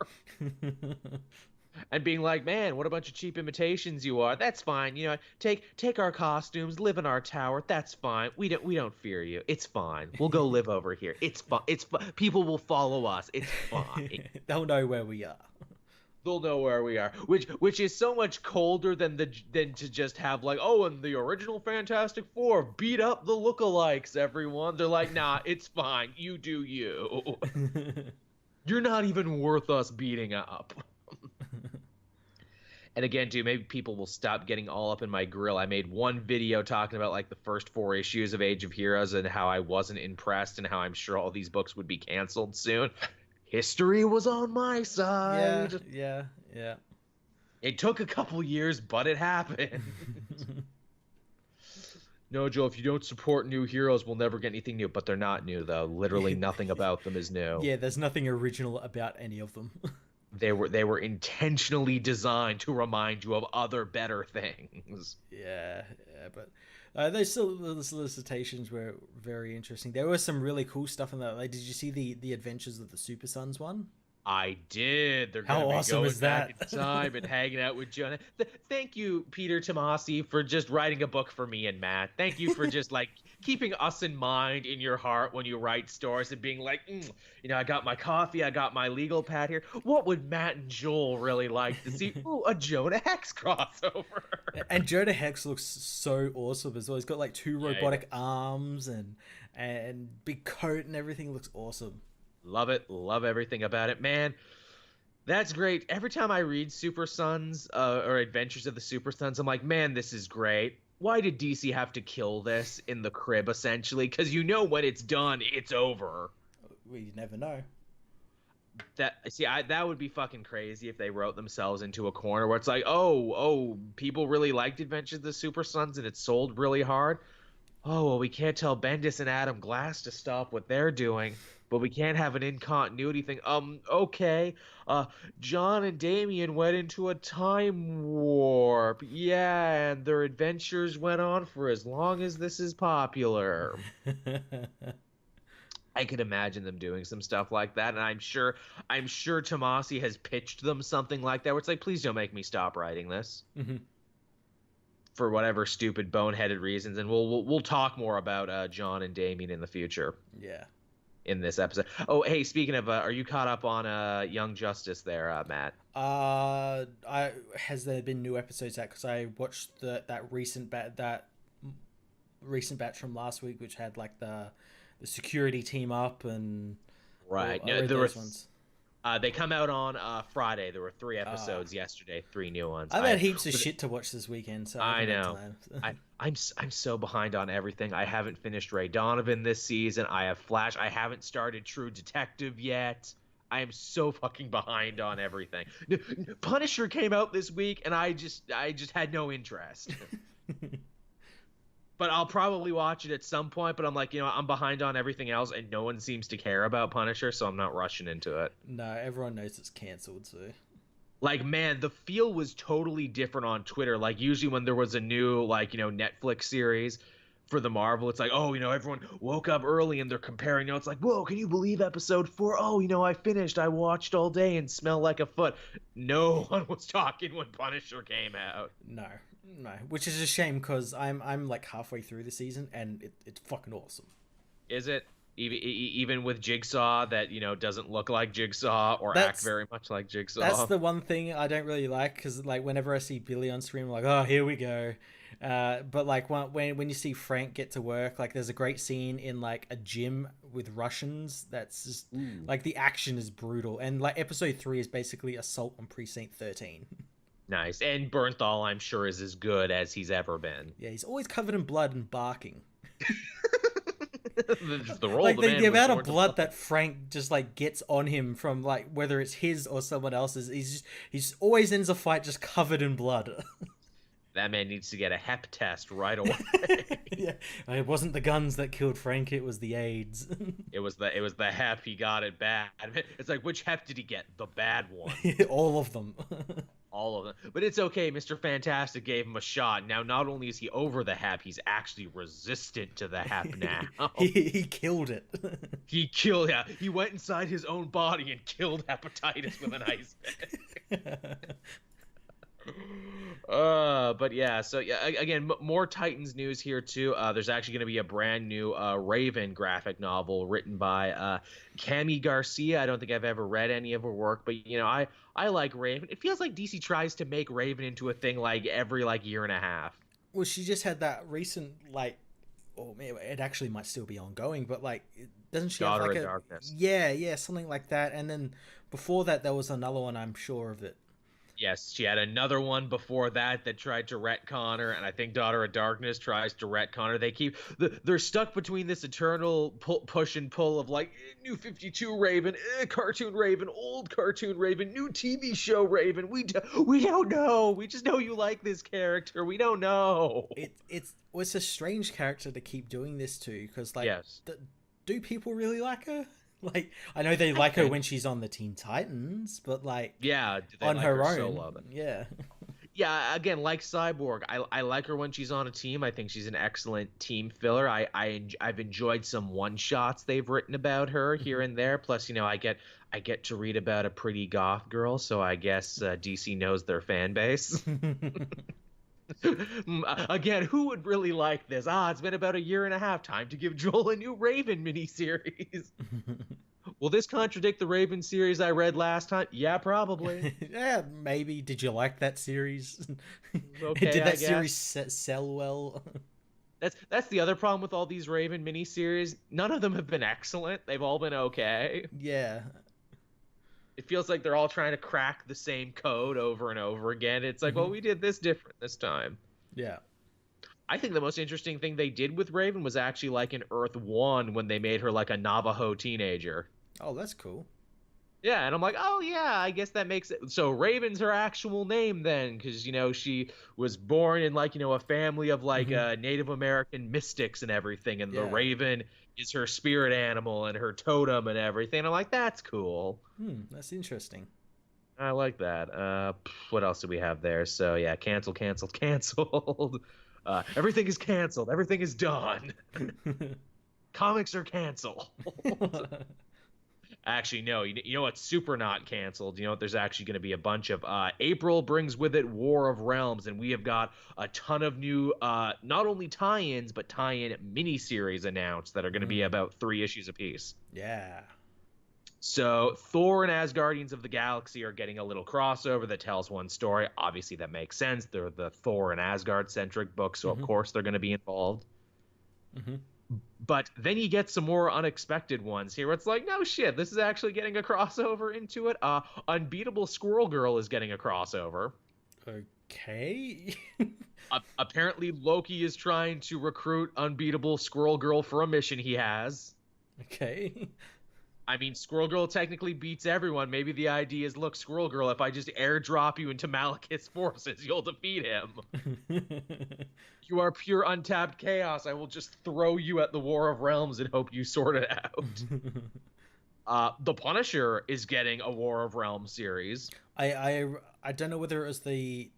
And being like, man, what a bunch of cheap imitations you are. That's fine. Take our costumes, live in our tower. That's fine. We don't fear you. It's fine. We'll go live over here. It's fine. People will follow us. It's fine. They'll know where we are. They'll know where we are, which is so much colder than to just have like, oh, and the original Fantastic Four beat up the lookalikes, everyone. They're like, nah, it's fine. You do you. You're not even worth us beating up. And again, dude, maybe people will stop getting all up in my grill. I made one video talking about like the first 4 issues of Age of Heroes and how I wasn't impressed and how I'm sure all these books would be canceled soon. History was on my side. Yeah. It took a couple years, but it happened. No, Joe, if you don't support new heroes, we'll never get anything new. But they're not new, though. Literally nothing about them is new. Yeah, there's nothing original about any of them. They were intentionally designed to remind you of other better things. Yeah, but those solicitations were very interesting. There was some really cool stuff in that. Like, did you see the Adventures of the Super Sons one? I did. They're How awesome is that? Back in time and hanging out with Jonah. Thank you, Peter Tomasi, for just writing a book for me and Matt. Thank you for just like keeping us in mind in your heart when you write stories and being like, I got my coffee, I got my legal pad here. What would Matt and Joel really like to see? Ooh, a Jonah Hex crossover. And Jonah Hex looks so awesome as well. He's got like 2 robotic arms and big coat and everything. Looks awesome. Love it. Love everything about it, man. That's great. Every time I read Super Sons or Adventures of the Super Sons, I'm like, man, this is great. Why did DC have to kill this in the crib, essentially? Because when it's done, it's over. We never know. That would be fucking crazy if they wrote themselves into a corner where it's like, oh, people really liked Adventures of the Super Sons and it sold really hard. Oh, well, we can't tell Bendis and Adam Glass to stop what they're doing, but we can't have an in-continuity thing. Okay. John and Damian went into a time warp. Yeah, and their adventures went on for as long as this is popular. I could imagine them doing some stuff like that, and I'm sure Tomasi has pitched them something like that where it's like, please don't make me stop writing this. Mm-hmm. For whatever stupid boneheaded reasons, and we'll talk more about John and Damian in the future. Yeah. In this episode. Oh, hey, speaking of, are you caught up on Young Justice there, Matt? Has there been new episodes out? Because I watched that recent batch from last week, which had like the security team up and right. No, there were ones. They come out on Friday. There were 3 episodes yesterday, 3 new ones. I've had heaps of shit to watch this weekend, so I know. I'm so behind on everything. I haven't finished Ray Donovan this season. I have Flash. I haven't started True Detective yet. I am so fucking behind on everything. Punisher came out this week, and I just had no interest. But I'll probably watch it at some point. But I'm like, I'm behind on everything else, and no one seems to care about Punisher, so I'm not rushing into it. No, everyone knows it's canceled, so. Like, man, the feel was totally different on Twitter. Like, usually when there was a new, like, Netflix series for the Marvel, it's like, oh, everyone woke up early and they're comparing notes. Like, whoa, can you believe episode 4? Oh, I finished. I watched all day and smell like a foot. No one was talking when Punisher came out. No, which is a shame because I'm like halfway through the season and it's fucking awesome. Is it? Even with Jigsaw that doesn't look like Jigsaw or act very much like Jigsaw. That's the one thing I don't really like, because like whenever I see Billy on screen, I'm like, oh, here we go. But like when you see Frank get to work, like there's a great scene in like a gym with Russians that's just like the action is brutal, and like episode 3 is basically Assault on Precinct 13. Nice. And Bernthal, I'm sure, is as good as he's ever been. Yeah, he's always covered in blood and barking. The role like of the amount of blood that Frank just like gets on him from like whether it's his or someone else's, he's always ends a fight just covered in blood. That man needs to get a hep test right away. Yeah, it wasn't the guns that killed Frank; it was the AIDS. It was the hep. He got it bad. It's like, which hep did he get? The bad one. All of them. All of them. But it's okay. Mr. Fantastic gave him a shot. Now, not only is he over the hep, he's actually resistant to the hep now. He killed it. He went inside his own body and killed hepatitis with an ice pick. But yeah, so yeah, again, more Titans news here too. There's actually going to be a brand new Raven graphic novel written by Kami Garcia. I don't think I've ever read any of her work, but I like Raven. It feels like DC tries to make Raven into a thing like every year and a half. Well, she just had that recent it actually might still be ongoing, but like, doesn't she Daughter have of like Darkness? Yeah, something like that. And then before that, there was another one. I'm sure of it. Yes, she had another one before that tried to retcon her, and I think Daughter of Darkness tries to retcon her. They're stuck between this eternal push and pull of like new 52 Raven, cartoon Raven, old cartoon Raven, new TV show Raven. We don't know. We just know you like this character. We don't know. It's a strange character to keep doing this to, because like, yes. Do people really like her? Like, I know they like her when she's on the Teen Titans, but like, yeah, on like her own, solo, yeah. Yeah, again, like Cyborg, I like her when she's on a team. I think she's an excellent team filler. I've enjoyed some one shots they've written about her here and there. Plus, I get to read about a pretty goth girl, so I guess DC knows their fan base. Again, who would really like this? It's been about a year and a half. Time to give Joel a new Raven miniseries. Will this contradict the Raven series I read last time? Yeah, probably. Yeah, maybe. Did you like that series? Okay, did that series sell well? That's the other problem with all these Raven miniseries. None of them have been excellent. They've all been okay. Yeah. It feels like they're all trying to crack the same code over and over again. It's like, well, we did this different this time. Yeah. I think the most interesting thing they did with Raven was actually like in Earth 1 when they made her like a Navajo teenager. Oh, that's cool. Yeah, and I'm like, oh yeah, I guess that makes it. So Raven's her actual name then, because she was born in like a family of like Native American mystics and everything, and the Raven is her spirit animal and her totem and everything. I'm like, that's cool. That's interesting. I like that. What else do we have there? So yeah, canceled. Everything is canceled. Everything is done. Comics are canceled. Actually, no. You know what's super not canceled? You know what? There's actually going to be a bunch of... April brings with it War of Realms, and we have got a ton of new, not only tie-ins, but tie-in miniseries announced that are going to be about 3 issues apiece. Yeah. So Thor and Asgardians of the Galaxy are getting a little crossover that tells one story. Obviously, that makes sense. They're the Thor and Asgard-centric books, so of course they're going to be involved. But then you get some more unexpected ones here. It's like, no shit, this is actually getting a crossover into it. Unbeatable Squirrel Girl is getting a crossover. Okay. Apparently, Loki is trying to recruit Unbeatable Squirrel Girl for a mission he has. Okay. I mean, Squirrel Girl technically beats everyone. Maybe the idea is, look, Squirrel Girl, if I just airdrop you into Malekith's forces, you'll defeat him. You are pure untapped chaos. I will just throw you at the War of Realms and hope you sort it out. The Punisher is getting a War of Realms series. I don't know whether it was the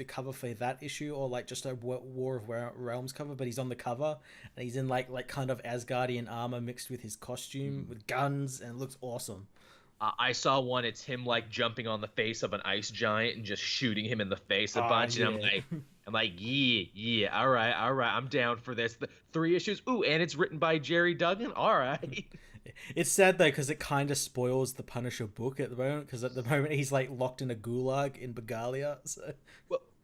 cover for that issue or like just a War of Realms cover, but he's on the cover and he's in like kind of Asgardian armor mixed with his costume with guns, and it looks awesome. I saw one. It's him like jumping on the face of an ice giant and just shooting him in the face a bunch. Yeah. And I'm like, yeah, all right, I'm down for this. The 3 issues. Ooh, and it's written by Jerry Duggan. All right. It's sad though because it kind of spoils the Punisher book at the moment, because at the moment he's like locked in a gulag in Bagalia. So.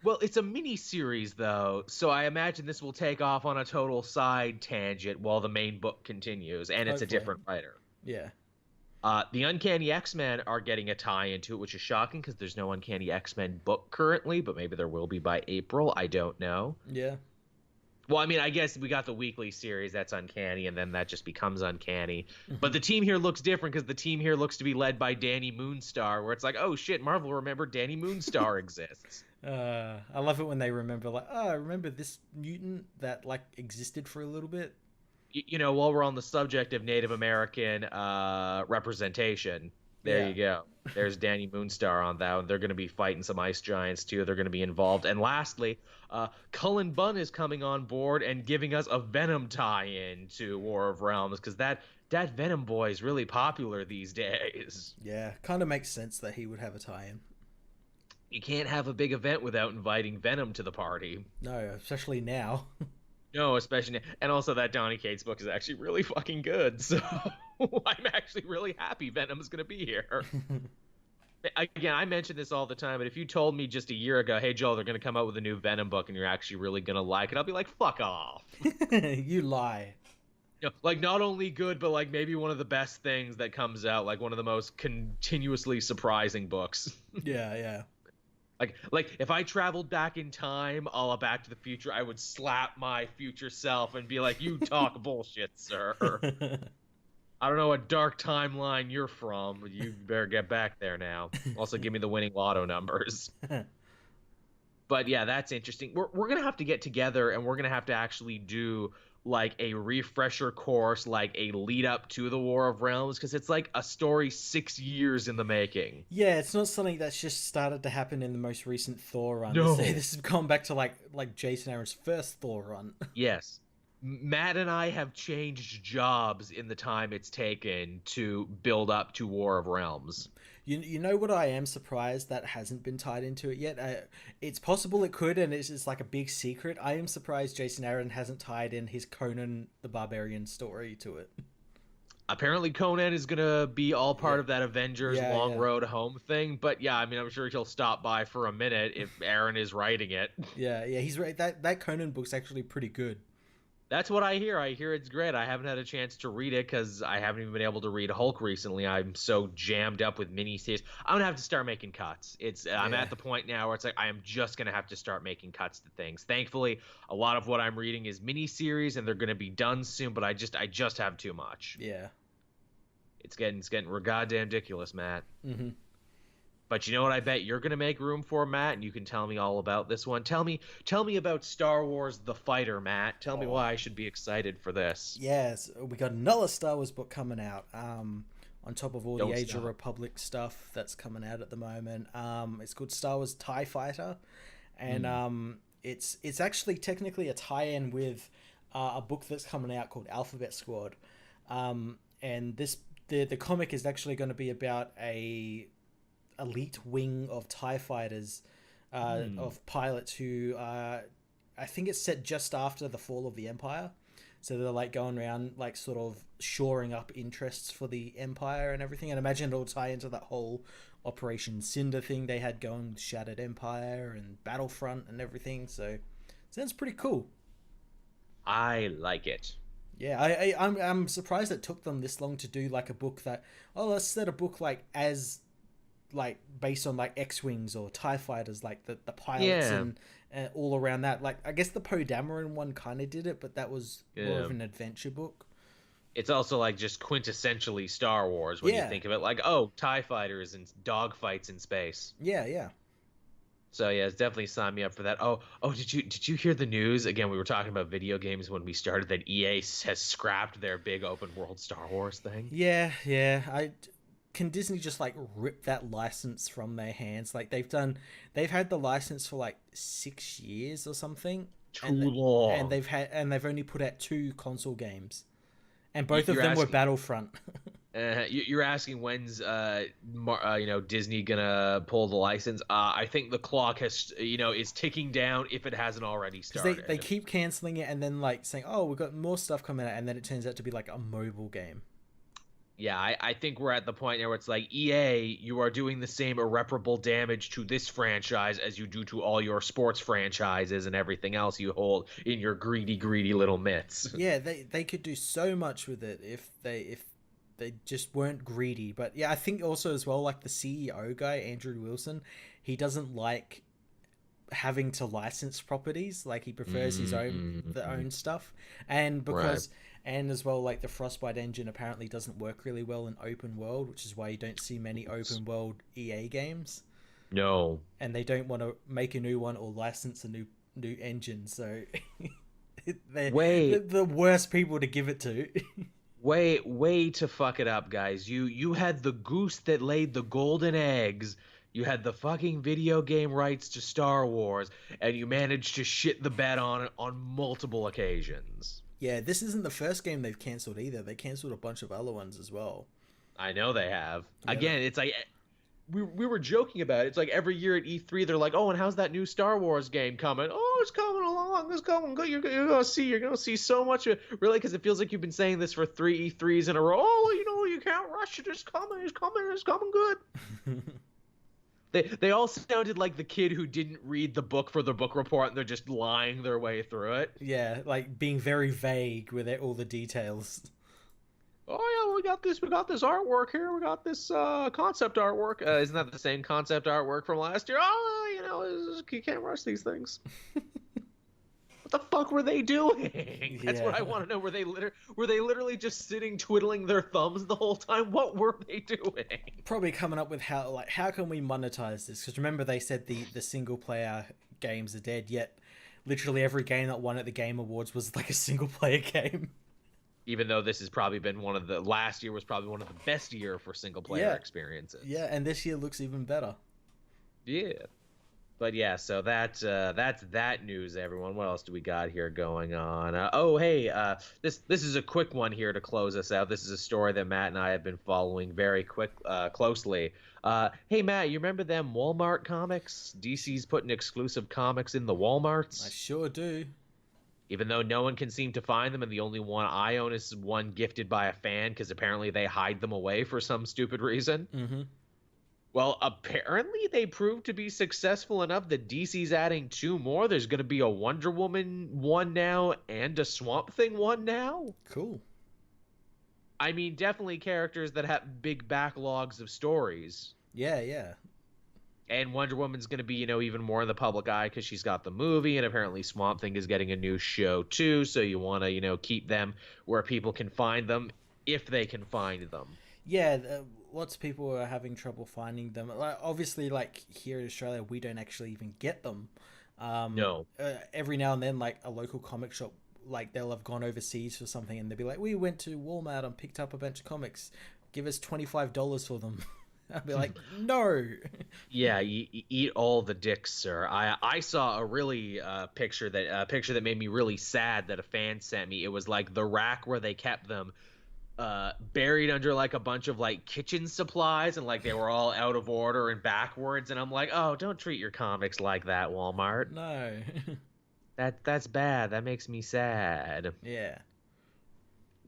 Well, it's a mini series though, so I imagine this will take off on a total side tangent while the main book continues, and it's a different writer. Yeah. The Uncanny X-Men are getting a tie into it, which is shocking because there's no Uncanny X-Men book currently, but maybe there will be by April. I don't know. Yeah. Well, I mean, I guess we got the weekly series, that's Uncanny, and then that just becomes Uncanny. But the team here looks different because the team here looks to be led by Danny Moonstar, where it's like, oh shit, Marvel remembered Danny Moonstar exists. I love it when they remember, like, oh, I remember this mutant that like existed for a little bit. You know, while we're on the subject of Native American representation, there you go. There's Danny Moonstar on that one. They're going to be fighting some ice giants too. They're going to be involved. And lastly, Cullen Bunn is coming on board and giving us a Venom tie-in to War of Realms, because that Venom boy is really popular these days. Yeah, kind of makes sense that he would have a tie-in. You can't have a big event without inviting Venom to the party. No, especially now. No, especially now. And also that Donny Cates book is actually really fucking good, so I'm actually really happy Venom's going to be here. Again, I mention this all the time, but if you told me just a year ago, hey, Joel, they're going to come out with a new Venom book and you're actually really going to like it, I'll be like, fuck off. You lie. You know, like, not only good, but like maybe one of the best things that comes out, like one of the most continuously surprising books. Yeah. Like if I traveled back in time, a la Back to the Future, I would slap my future self and be like, you talk bullshit, sir. I don't know what dark timeline you're from, but you better get back there now. Also, give me the winning lotto numbers. But yeah, that's interesting. We're going to have to get together and we're going to have to actually do like a refresher course, like a lead up to the War of Realms, because it's like a story 6 years in the making. Yeah, it's not something that's just started to happen in the most recent Thor run. No. This has gone back to like Jason Aaron's first Thor run. Yes. Matt and I have changed jobs in the time it's taken to build up to War of Realms. You know what, I am surprised that hasn't been tied into it yet? It's possible it could, and it's just like a big secret. I am surprised Jason Aaron hasn't tied in his Conan the Barbarian story to it. Apparently Conan is going to be all part of that Avengers Long Road Home thing. But yeah, I mean, I'm sure he'll stop by for a minute if Aaron is writing it. Yeah, he's right. That Conan book's actually pretty good. That's what I hear. I hear it's great. I haven't had a chance to read it because I haven't even been able to read Hulk recently. I'm so jammed up with miniseries. I'm going to have to start making cuts. I'm at the point now where it's like I am just going to have to start making cuts to things. Thankfully, a lot of what I'm reading is miniseries, and they're going to be done soon, but I just have too much. Yeah. It's getting goddamn ridiculous, Matt. Mm-hmm. But you know what I bet you're going to make room for, Matt, and you can tell me all about this one. Tell me about Star Wars The Fighter, Matt. Tell me why I should be excited for this. Yes, we got another Star Wars book coming out. On top of all the Age of Republic stuff that's coming out at the moment. It's called Star Wars TIE Fighter, and it's actually technically a tie-in with a book that's coming out called Alphabet Squad. And the comic is actually going to be about a elite wing of TIE fighters, of pilots who I think it's set just after the fall of the Empire. So they're like going around like sort of shoring up interests for the Empire and everything. And imagine it'll tie into that whole Operation Cinder thing they had going with Shattered Empire and Battlefront and everything. So sounds pretty cool. I like it. Yeah, I'm surprised it took them this long to do like a book that, let's set a book like as like based on like X-Wings or TIE fighters, like the pilots and all around that. Like I guess the Poe Dameron one kind of did it, but that was more of an adventure book. It's also like just quintessentially Star Wars when you think of it, like, oh, TIE fighters and dogfights in space. Yeah. So yeah, it's definitely signed me up for that. Oh, did you hear the news? Again, we were talking about video games when we started that EA has scrapped their big open world Star Wars thing. Yeah. Can Disney just like rip that license from their hands? Like they've had the license for like 6 years or something. Too long. And they've only put out 2 console games, and both of them were Battlefront. You're asking when's Disney gonna pull the license? I think the clock has is ticking down if it hasn't already started. They keep canceling it and then like saying, oh, we've got more stuff coming out, and then it turns out to be like a mobile game. Yeah, I think we're at the point now where it's like, EA, you are doing the same irreparable damage to this franchise as you do to all your sports franchises and everything else you hold in your greedy little mitts. Yeah, they could do so much with it if they just weren't greedy. But yeah, I think also as well, like the CEO guy, Andrew Wilson, he doesn't like having to license properties. Like he prefers his own stuff. And because and as well, like the Frostbite engine apparently doesn't work really well in open world, which is why you don't see many open world EA games. No. And they don't want to make a new one or license a new engine, so they're the worst people to give it to. Way to fuck it up, guys. You had the goose that laid the golden eggs. You had the fucking video game rights to Star Wars, and you managed to shit the bed on it on multiple occasions. Yeah, this isn't the first game they've cancelled either. They cancelled a bunch of other ones as well. I know they have. Yeah. Again, it's like we were joking about it. It's like every year at E3 they're like, "Oh, and how's that new Star Wars game coming? Oh, it's coming along. It's coming good. You're gonna see so much of, really, because it feels like you've been saying this for 3 E3s in a row. Oh, you can't rush it. It's coming good." They all sounded like the kid who didn't read the book for the book report and they're just lying their way through it. Yeah, like being very vague with all the details. Oh yeah, we got this artwork here. We got this concept artwork. Isn't that the same concept artwork from last year? Oh, you can't rush these things. What the fuck were they doing? That's what I want to know. Were they literally just sitting twiddling their thumbs the whole time? What were they doing? Probably coming up with how can we monetize this? Because remember they said the single player games are dead, yet literally every game that won at the Game Awards was like a single player game. Even though this has probably been last year was probably one of the best year for single player experiences. Yeah, and this year looks even better. Yeah. But yeah, so that's that news, everyone. What else do we got here going on? This is a quick one here to close us out. This is a story that Matt and I have been following very closely. Hey Matt, you remember them Walmart comics? DC's putting exclusive comics in the Walmarts. I sure do. Even though no one can seem to find them, and the only one I own is one gifted by a fan because apparently they hide them away for some stupid reason. Mm-hmm. Well, apparently they proved to be successful enough that DC's adding 2 more. There's going to be a Wonder Woman one now and a Swamp Thing one now. Cool. I mean, definitely characters that have big backlogs of stories. Yeah. And Wonder Woman's going to be, even more in the public eye because she's got the movie, and apparently Swamp Thing is getting a new show too. So you want to, keep them where people can find them if they can find them. Yeah, lots of people are having trouble finding them. Obviously, here in Australia, we don't actually even get them. No. Every now and then, a local comic shop, they'll have gone overseas for something, and they'll be like, "We went to Walmart and picked up a bunch of comics. Give us $25 for them." I'd be like, "No." Yeah, you eat all the dicks, sir. I saw a really picture that made me really sad that a fan sent me. It was like the rack where they kept them. Buried under a bunch of kitchen supplies, and they were all out of order and backwards, and I'm like, oh, don't treat your comics like that, Walmart. No. That's bad. That makes me sad. Yeah.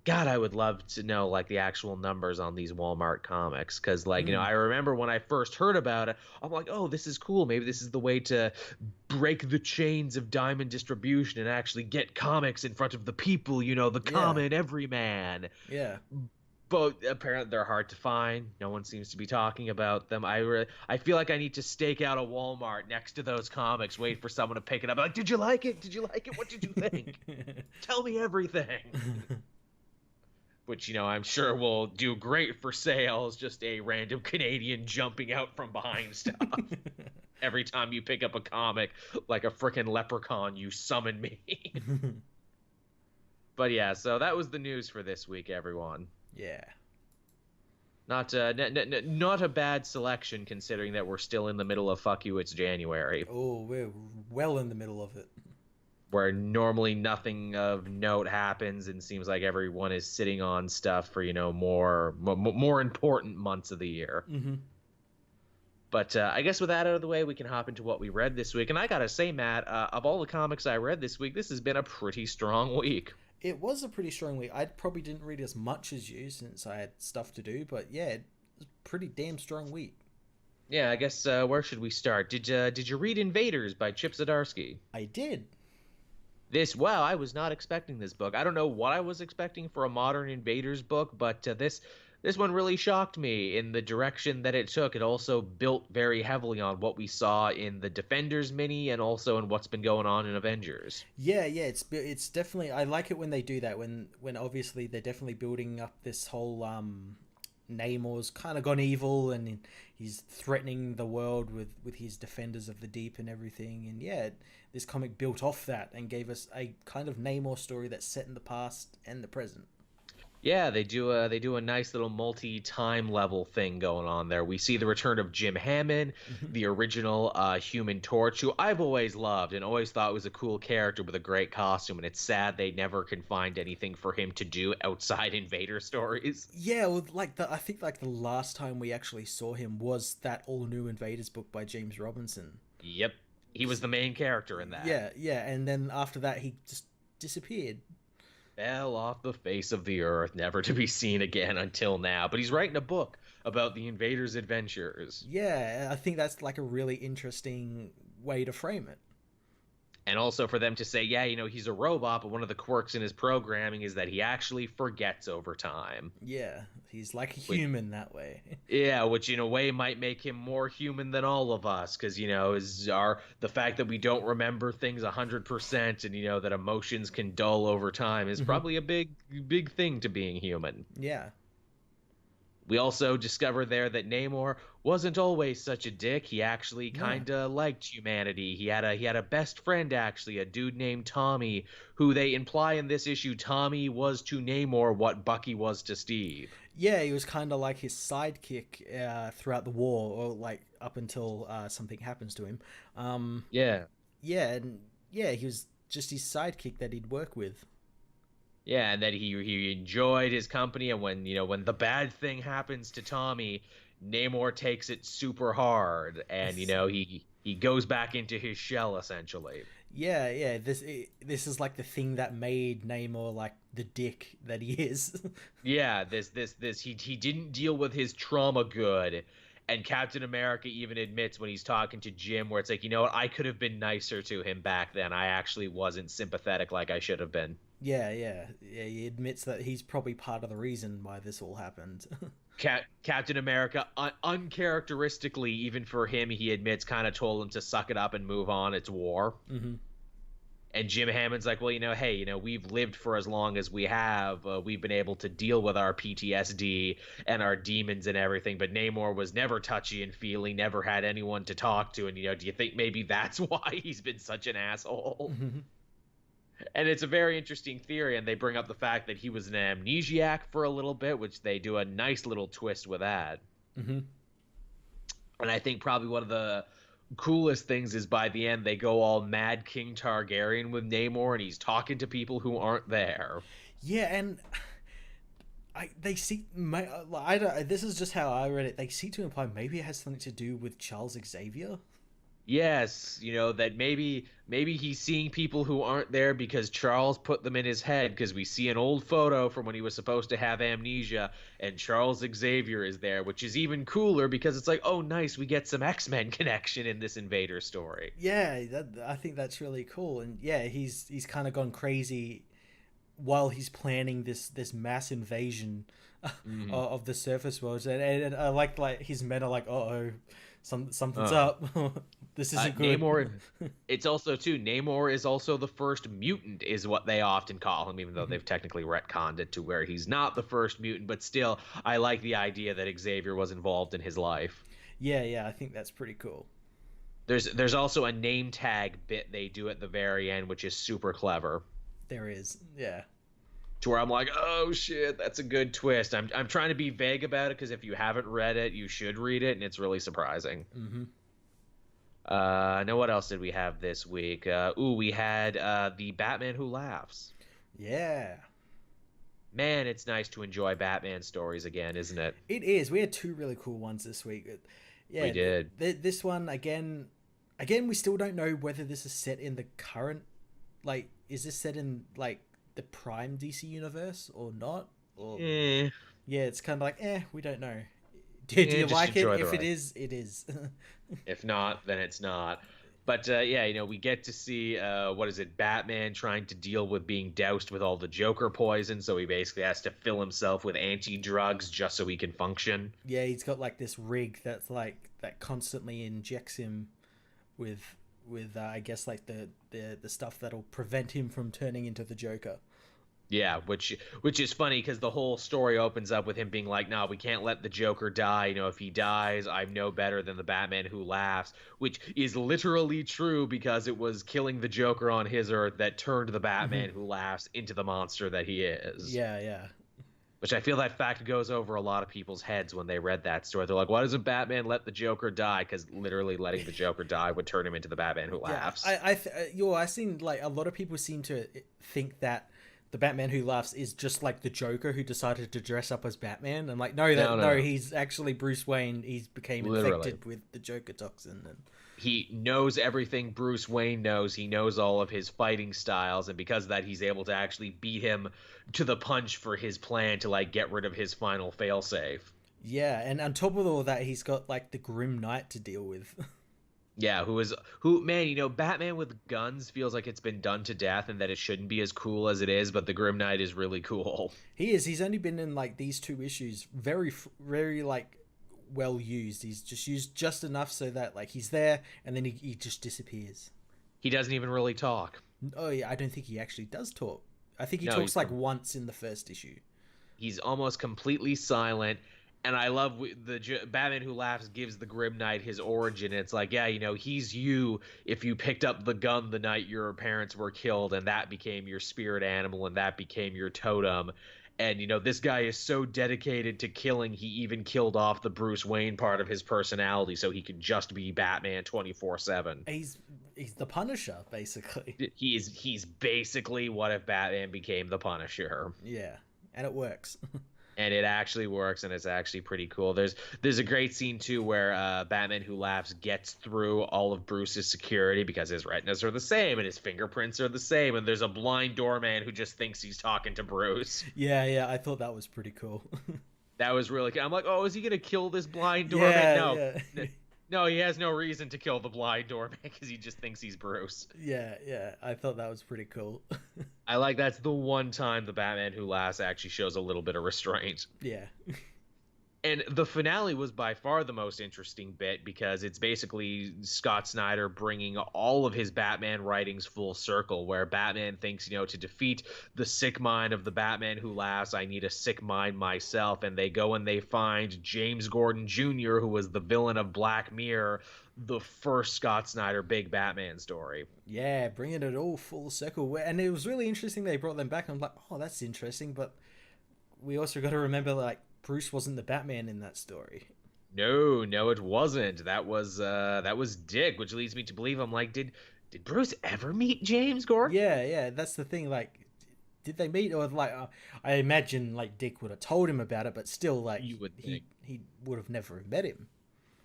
God, I would love to know the actual numbers on these Walmart comics, because I remember when I first heard about it, I'm like, oh, this is cool. Maybe this is the way to break the chains of diamond distribution and actually get comics in front of the people, the common everyman. Yeah. But apparently they're hard to find. No one seems to be talking about them. I feel like I need to stake out a Walmart next to those comics, wait for someone to pick it up. Like, did you like it? Did you like it? What did you think? Tell me everything. which, I'm sure will do great for sales. Just a random Canadian jumping out from behind stuff. Every time you pick up a comic, like a frickin' leprechaun, you summon me. But yeah, so that was the news for this week, everyone. Yeah. Not a bad selection, considering that we're still in the middle of Fuck You, It's January. Oh, we're well in the middle of it. Where normally nothing of note happens, and seems like everyone is sitting on stuff for, more important months of the year. Mm-hmm. But I guess with that out of the way, we can hop into what we read this week. And I gotta say, Matt, of all the comics I read this week, this has been a pretty strong week. It was a pretty strong week. I probably didn't read as much as you since I had stuff to do, but yeah, it was a pretty damn strong week. Yeah, I guess where should we start? Did you read Invaders by Chip Zdarsky? I did. Wow, I was not expecting this book. I don't know what I was expecting for a modern Invaders book, but this one really shocked me in the direction that it took. It also built very heavily on what we saw in the Defenders mini and also in what's been going on in Avengers. Yeah, it's definitely, I like it when they do that, when obviously they're definitely building up this whole Namor's kind of gone evil and he's threatening the world with his Defenders of the Deep and everything. And yeah, this comic built off that and gave us a kind of Namor story that's set in the past and the present. Yeah, they do a nice little multi-time level thing going on there. We see the return of Jim Hammond, the original Human Torch, who I've always loved and always thought was a cool character with a great costume, and it's sad they never can find anything for him to do outside Invader stories. Yeah, well, I think the last time we actually saw him was that all-new Invaders book by James Robinson. Yep, he was the main character in that. Yeah, and then after that he just disappeared. Fell off the face of the earth, never to be seen again until now. But he's writing a book about the Invaders' adventures. Yeah, I think that's like a really interesting way to frame it. And also for them to say, yeah, he's a robot, but one of the quirks in his programming is that he actually forgets over time. Yeah, he's like a human that way. Yeah, which in a way might make him more human than all of us, because, the fact that we don't remember things 100% and, that emotions can dull over time is probably a big thing to being human. Yeah. We also discover there that Namor wasn't always such a dick. He actually kind of liked humanity. He had a best friend, actually, a dude named Tommy, who they imply in this issue Tommy was to Namor what Bucky was to Steve. Yeah, he was kind of like his sidekick throughout the war, or like up until something happens to him. Yeah, and he was just his sidekick that he'd work with. Yeah, and that he enjoyed his company, and when the bad thing happens to Tommy, Namor takes it super hard, and he goes back into his shell essentially. Yeah. This is like the thing that made Namor like the dick that he is. Yeah, he didn't deal with his trauma good. And Captain America even admits when he's talking to Jim, where it's like, I could have been nicer to him back then. I actually wasn't sympathetic like I should have been. Yeah. He admits that he's probably part of the reason why this all happened. Captain America, uncharacteristically, even for him, he admits, kind of told him to suck it up and move on. It's war. Mm-hmm. And Jim Hammond's like, well, hey, we've lived for as long as we have. We've been able to deal with our PTSD and our demons and everything. But Namor was never touchy and feely, never had anyone to talk to. And, do you think maybe that's why he's been such an asshole? Mm-hmm. And it's a very interesting theory. And they bring up the fact that he was an amnesiac for a little bit, which they do a nice little twist with that. Mm-hmm. And I think probably one of the coolest things is by the end they go all Mad King Targaryen with Namor, and he's talking to people who aren't there. Yeah, and this is just how I read it. They seem to imply maybe it has something to do with Charles Xavier. Yes, that maybe he's seeing people who aren't there because Charles put them in his head, because we see an old photo from when he was supposed to have amnesia, and Charles Xavier is there, which is even cooler because it's like, oh, nice, we get some X-Men connection in this Invader story. Yeah, I think that's really cool. And yeah, he's kind of gone crazy while he's planning this mass invasion of the surface worlds. And I like his men are like, uh-oh, Something's up. This isn't good. Namor, it's also too, Namor is also the first mutant, is what they often call him, even though they've technically retconned it to where he's not the first mutant. But still, I like the idea that Xavier was involved in his life. Yeah, I think that's pretty cool. There's also a name tag bit they do at the very end, which is super clever. There is, yeah. To where I'm like, oh shit, that's a good twist. I'm trying to be vague about it because if you haven't read it, you should read it, and it's really surprising. Now what else did we have this week? We had the Batman Who Laughs. Yeah. Man, it's nice to enjoy Batman stories again, isn't it? It is. We had two really cool ones this week. Yeah, we did. This one again, we still don't know whether this is set in the current, like, is this set in like the Prime DC universe or not? Or yeah, it's kind of like we don't know. Do you like it? If it is, it is. If not, then it's not. But we get to see Batman trying to deal with being doused with all the Joker poison, so he basically has to fill himself with anti-drugs just so he can function. Yeah, he's got like this rig that's like that constantly injects him with I guess like the stuff that'll prevent him from turning into the Joker. Yeah, which is funny because the whole story opens up with him being like, no, we can't let the Joker die. If he dies, I'm no better than the Batman Who Laughs, which is literally true because it was killing the Joker on his Earth that turned the Batman Who Laughs into the monster that he is. Yeah. Which I feel that fact goes over a lot of people's heads when they read that story. They're like, why doesn't Batman let the Joker die? Because literally letting the Joker die would turn him into the Batman Who Laughs. I've seen like a lot of people seem to think that the Batman Who Laughs is just like the Joker who decided to dress up as Batman. And like, no, he's actually Bruce Wayne. He's became infected with the Joker toxin. And he knows everything Bruce Wayne knows. He knows all of his fighting styles. And because of that, he's able to actually beat him to the punch for his plan to like get rid of his final failsafe. Yeah. And on top of all that, he's got like the Grim Knight to deal with. Yeah, Batman with guns feels like it's been done to death and that it shouldn't be as cool as it is, but the Grim Knight is really cool. He is. He's only been in like these two issues, very, very like well used. He's just used just enough so that like he's there and then he just disappears. He doesn't even really talk. Oh yeah, I don't think he actually does talk. I think he talks like once in the first issue. He's almost completely silent. And I love the Batman Who Laughs gives the Grim Knight his origin. It's like, he's you if you picked up the gun the night your parents were killed and that became your spirit animal and that became your totem. And, this guy is so dedicated to killing, he even killed off the Bruce Wayne part of his personality so he could just be Batman 24/7. He's the Punisher, basically. He's basically what if Batman became the Punisher. Yeah, and it works. And it actually works, and it's actually pretty cool. There's a great scene, too, where Batman Who Laughs gets through all of Bruce's security because his retinas are the same and his fingerprints are the same, and there's a blind doorman who just thinks he's talking to Bruce. Yeah, I thought that was pretty cool. That was really cool. I'm like, is he going to kill this blind doorman? Yeah, no. No, he has no reason to kill the blind doorman because he just thinks he's Bruce. Yeah, I thought that was pretty cool. I like that's the one time the Batman Who Laughs actually shows a little bit of restraint. Yeah. And the finale was by far the most interesting bit because it's basically Scott Snyder bringing all of his Batman writings full circle, where Batman thinks, to defeat the sick mind of the Batman Who Laughs, I need a sick mind myself. And they go and they find James Gordon Jr., who was the villain of Black Mirror, the first Scott Snyder big Batman story. Yeah, bringing it all full circle. And it was really interesting they brought them back. I'm like, that's interesting. But we also got to remember, like, Bruce wasn't the Batman in that story. No, it wasn't. That was Dick, which leads me to believe I'm like, did Bruce ever meet James Gordon? Yeah, that's the thing. Like, did they meet, or like I imagine like Dick would have told him about it, but still, like you would think he would have never met him.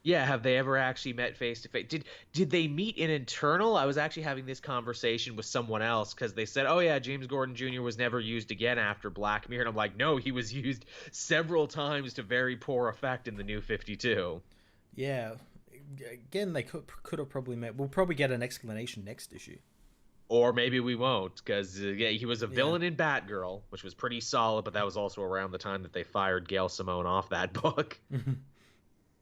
Yeah, have they ever actually met face to face? Did they meet in Eternal? I was actually having this conversation with someone else because they said, James Gordon Jr. was never used again after Black Mirror. And I'm like, no, he was used several times to very poor effect in the New 52. Yeah. Again, they could have probably met. We'll probably get an explanation next issue. Or maybe we won't, because he was a villain in Batgirl, which was pretty solid, but that was also around the time that they fired Gail Simone off that book.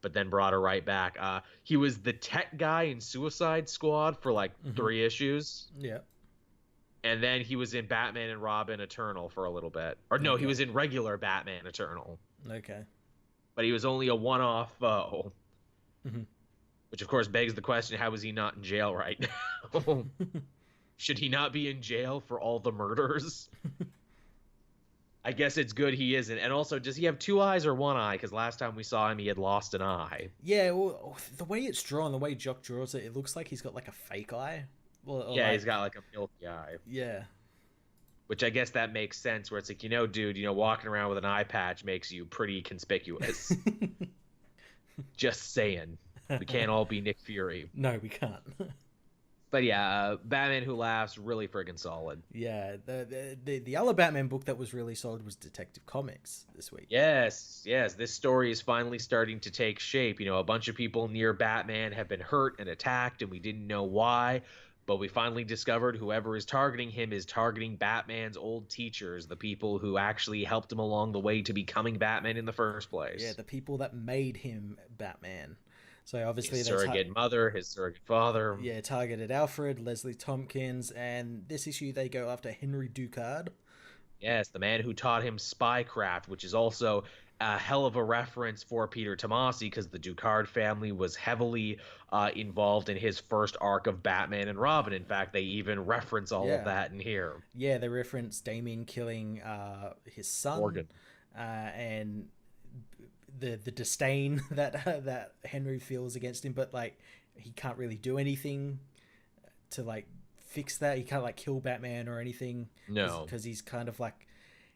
but then brought her right back. He was the tech guy in Suicide Squad for like 3 issues. Yeah. And then he was in Batman and Robin Eternal for a little bit. Or no, he was in regular Batman Eternal. Okay. But he was only a one-off foe. Mm-hmm. Which, of course, begs the question, how is he not in jail right now? Should he not be in jail for all the murders? I guess it's good he isn't. And also, does he have 2 eyes or 1 eye? Because last time we saw him, he had lost an eye. Yeah, well, the way it's drawn, the way Jock draws it, it looks like he's got like a fake eye. Or yeah, he's got like a milky eye. Yeah. Which I guess that makes sense, where it's like, dude, walking around with an eye patch makes you pretty conspicuous. Just saying. We can't all be Nick Fury. No, we can't. But yeah, Batman Who Laughs, really friggin' solid. Yeah, the other Batman book that was really solid was Detective Comics this week. Yes. This story is finally starting to take shape. A bunch of people near Batman have been hurt and attacked, and we didn't know why. But we finally discovered whoever is targeting him is targeting Batman's old teachers, the people who actually helped him along the way to becoming Batman in the first place. Yeah, the people that made him Batman. So obviously his surrogate mother, his surrogate father. Yeah, targeted Alfred, Leslie Tompkins, and this issue they go after Henry Ducard. Yes, the man who taught him spycraft, which is also a hell of a reference for Peter Tomasi, because the Ducard family was heavily involved in his first arc of Batman and Robin. In fact, they even reference all of that in here. Yeah, they reference Damien killing his son. Morgan. And the disdain that Henry feels against him, but like he can't really do anything to like fix that. He can't like kill Batman or anything. No, because he's kind of like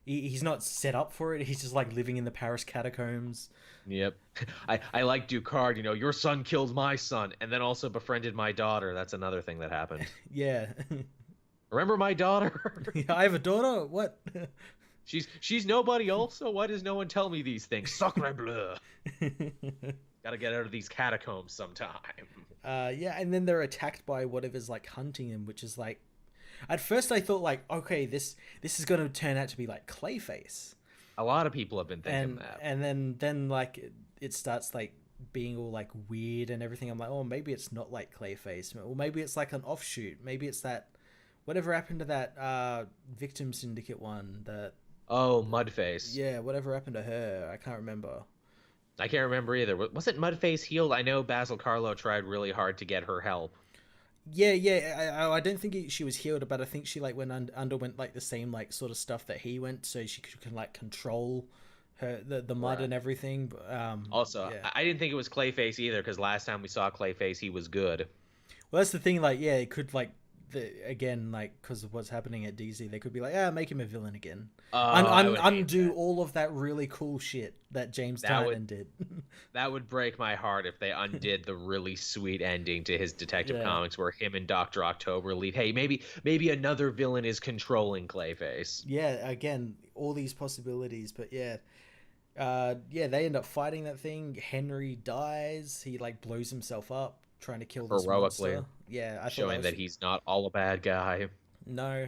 he's not set up for it. He's just like living in the Paris catacombs. Yep. I like Ducard, your son killed my son and then also befriended my daughter. That's another thing that happened. Yeah. Remember my daughter? I have a daughter? What? She's nobody also? Why does no one tell me these things? Sacre bleu. Gotta get out of these catacombs sometime. Yeah, and then they're attacked by whatever's like hunting him, which is like, at first I thought like, okay, this is going to turn out to be like Clayface. A lot of people have been thinking that. And then like it starts like being all like weird and everything. I'm like, oh, maybe it's not like Clayface, or maybe it's like an offshoot. Maybe it's that whatever happened to that Victim Syndicate one that. Oh, Mudface. Yeah, whatever happened to her? I can't remember. I can't remember either. Wasn't Mudface healed? I know Basil Carlo tried really hard to get her help. Yeah. I don't think she was healed, but I think she like underwent like the same like sort of stuff that he went, so she can like control her the mud and everything. Also, yeah. I didn't think it was Clayface either, because last time we saw Clayface, he was good. Well, that's the thing. Like, yeah, it could like. Again, like, because of what's happening at DC, they could be like, make him a villain again. Undo all of that really cool shit that James Tynion did. That would break my heart if they undid the really sweet ending to his Detective Comics, where him and Dr. October leave. Hey, maybe another villain is controlling Clayface. Yeah, again, all these possibilities, but yeah, they end up fighting that thing. Henry dies. He like blows himself up trying to kill this monster. Yeah, I showing that he's not all a bad guy. No.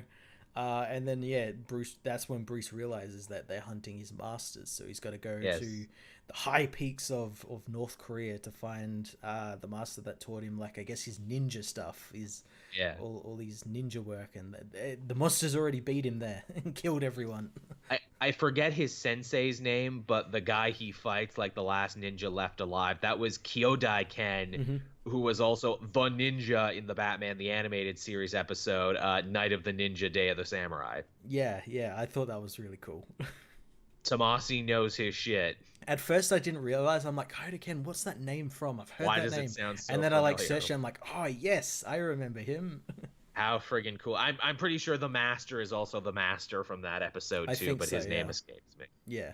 And then Bruce. That's when Bruce realizes that they're hunting his masters, so he's got to go to the high peaks of North Korea to find the master that taught him, like, I guess his ninja stuff, all these ninja work, and the monsters already beat him there and killed everyone. I forget his sensei's name, but the guy he fights, like the last ninja left alive, that was Kyodai Ken, who was also the ninja in the Batman the Animated Series episode, Night of the Ninja, Day of the Samurai. Yeah, I thought that was really cool. Tomasi knows his shit. At first, I didn't realize. I'm like, Kyodai Ken, what's that name from? I've heard Why that does name. It sound so and then familiar? I like searched. I'm like, oh yes, I remember him. How friggin' cool! I'm pretty sure the Master is also the Master from that episode too, but his name escapes me. Yeah,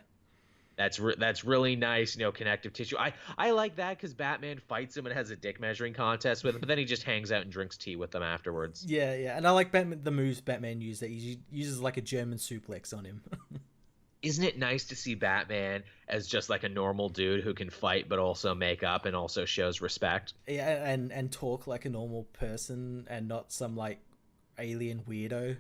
that's really nice, connective tissue. I like that because Batman fights him and has a dick measuring contest with him, but then he just hangs out and drinks tea with them afterwards. Yeah, and I like the moves Batman uses. That he uses like a German suplex on him. Isn't it nice to see Batman as just like a normal dude who can fight but also make up and also shows respect? Yeah, and talk like a normal person and not some like alien weirdo.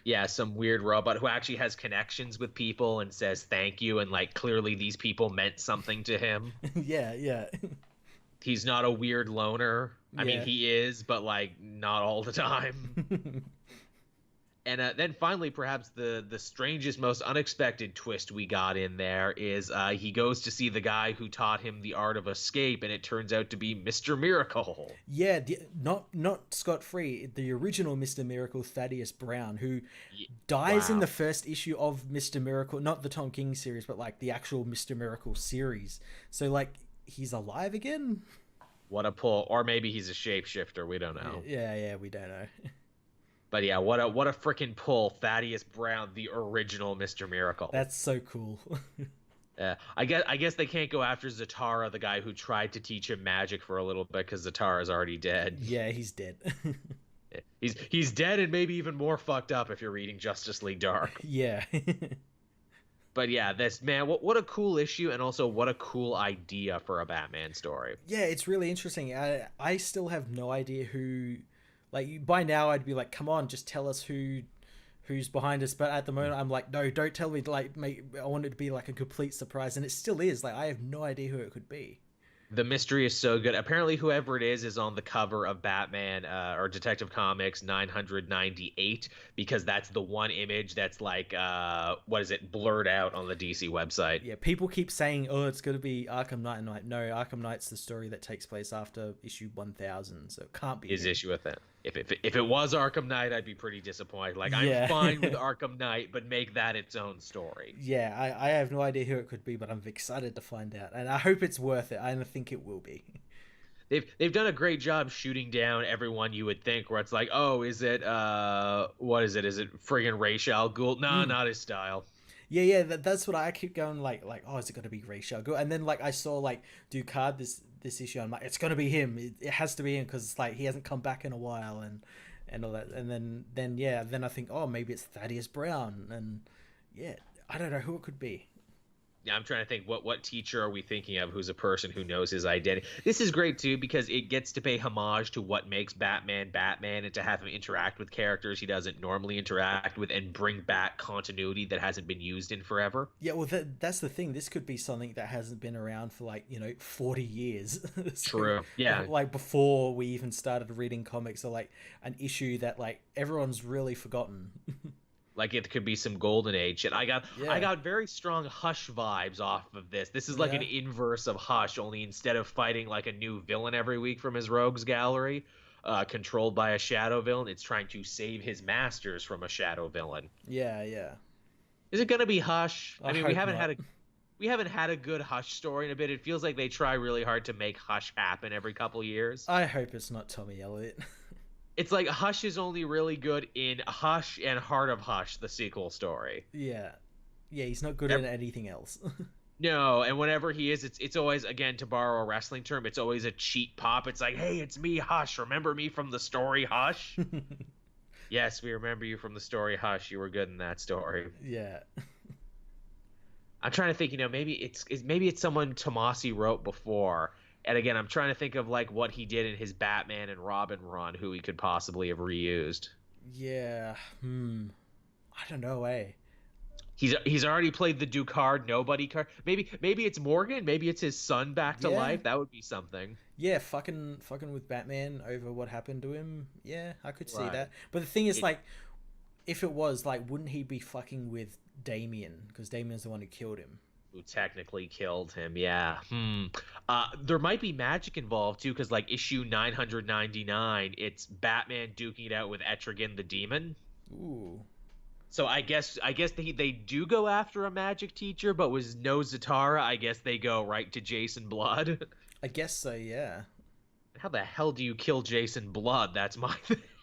Yeah, some weird robot who actually has connections with people and says thank you, and like clearly these people meant something to him. Yeah, yeah. He's not a weird loner. I mean, Yeah. he is, but like not all the time. And then finally, perhaps the strangest, most unexpected twist we got in there is he goes to see the guy who taught him the art of escape, and it turns out to be Mr. Miracle. Yeah, not Scott Free, the original Mr. Miracle, Thaddeus Brown, who dies in Wow. the first issue of Mr. Miracle, not the Tom King series, but like the actual Mr. Miracle series. So like he's alive again? What a pull. Or maybe he's a shapeshifter. We don't know. Yeah, we don't know. But yeah, what a freaking pull. Thaddeus Brown, the original Mr. Miracle. That's so cool. I guess they can't go after Zatara, the guy who tried to teach him magic for a little bit, because Zatara's already dead. Yeah, he's dead. He's dead, and maybe even more fucked up if you're reading Justice League Dark. Yeah. But yeah, this man, what a cool issue, and also what a cool idea for a Batman story. Yeah, it's really interesting. I still have no idea who, like, by now I'd be like, come on, just tell us who's behind us. But at the moment I'm like, no, don't tell me. Like, I want it to be like a complete surprise, and it still is. Like, I have no idea who it could be. The mystery is so good. Apparently, whoever it is on the cover of Batman or Detective Comics 998, because that's the one image that's like, what is it, blurred out on the DC website. Yeah, people keep saying, oh, it's going to be Arkham Knight. And I'm like, no, Arkham Knight's the story that takes place after issue 1000, so it can't be His him. issue with it. If it was Arkham Knight, I'd be pretty disappointed. Like, Yeah. I'm fine with Arkham Knight, but make that its own story. Yeah, I have no idea who it could be, but I'm excited to find out, and I hope it's worth it. I think it will be. They've done a great job shooting down everyone you would think, where it's like, oh, is it what is it? Is it friggin' Ra's al Ghul? No, not his style. Yeah, that's what I keep going like, oh, is it going to be Ra's al Ghul? And then like I saw like Ducard this issue, I'm like, it's going to be him. It has to be him because like he hasn't come back in a while and all that. And then I think, oh, maybe it's Thaddeus Brown, and yeah, I don't know who it could be. Yeah, I'm trying to think what teacher are we thinking of who's a person who knows his identity. This is great too because it gets to pay homage to what makes Batman Batman, and to have him interact with characters he doesn't normally interact with, and bring back continuity that hasn't been used in forever. Yeah, well, that's the thing. This could be something that hasn't been around for 40 years. So, True. Yeah. Like before we even started reading comics, or like an issue that like everyone's really forgotten. Like it could be some golden age shit. I got very strong Hush vibes off of this. This is like an inverse of Hush, only instead of fighting like a new villain every week from his rogues gallery, controlled by a shadow villain, it's trying to save his masters from a shadow villain. Yeah. Is it gonna be Hush? I mean, we haven't not. had a good Hush story in a bit. It feels like they try really hard to make Hush happen every couple years. I hope it's not Tommy Elliott. It's like Hush is only really good in Hush and Heart of Hush, the sequel story. Yeah, he's not good at anything else. No, and whenever he is, it's always, again, to borrow a wrestling term, it's always a cheat pop. It's like, hey, it's me, Hush. Remember me from the story Hush? Yes, we remember you from the story Hush. You were good in that story. Yeah. I'm trying to think, maybe it's someone Tomasi wrote before. And again, I'm trying to think of like what he did in his Batman and Robin run, who he could possibly have reused. Yeah. I don't know, He's already played the Ducard Nobody card. Maybe it's Morgan. Maybe it's his son back to life. That would be something. Yeah, fucking with Batman over what happened to him. Yeah, I could see that. But the thing is, like, if it was, like, wouldn't he be fucking with Damian? Because Damian's the one who killed him. Who technically killed him, yeah. There might be magic involved, too, because, like, issue 999, it's Batman duking it out with Etrigan the Demon. Ooh. So I guess they do go after a magic teacher, but with no Zatara, I guess they go right to Jason Blood. I guess so, yeah. How the hell do you kill Jason Blood? That's my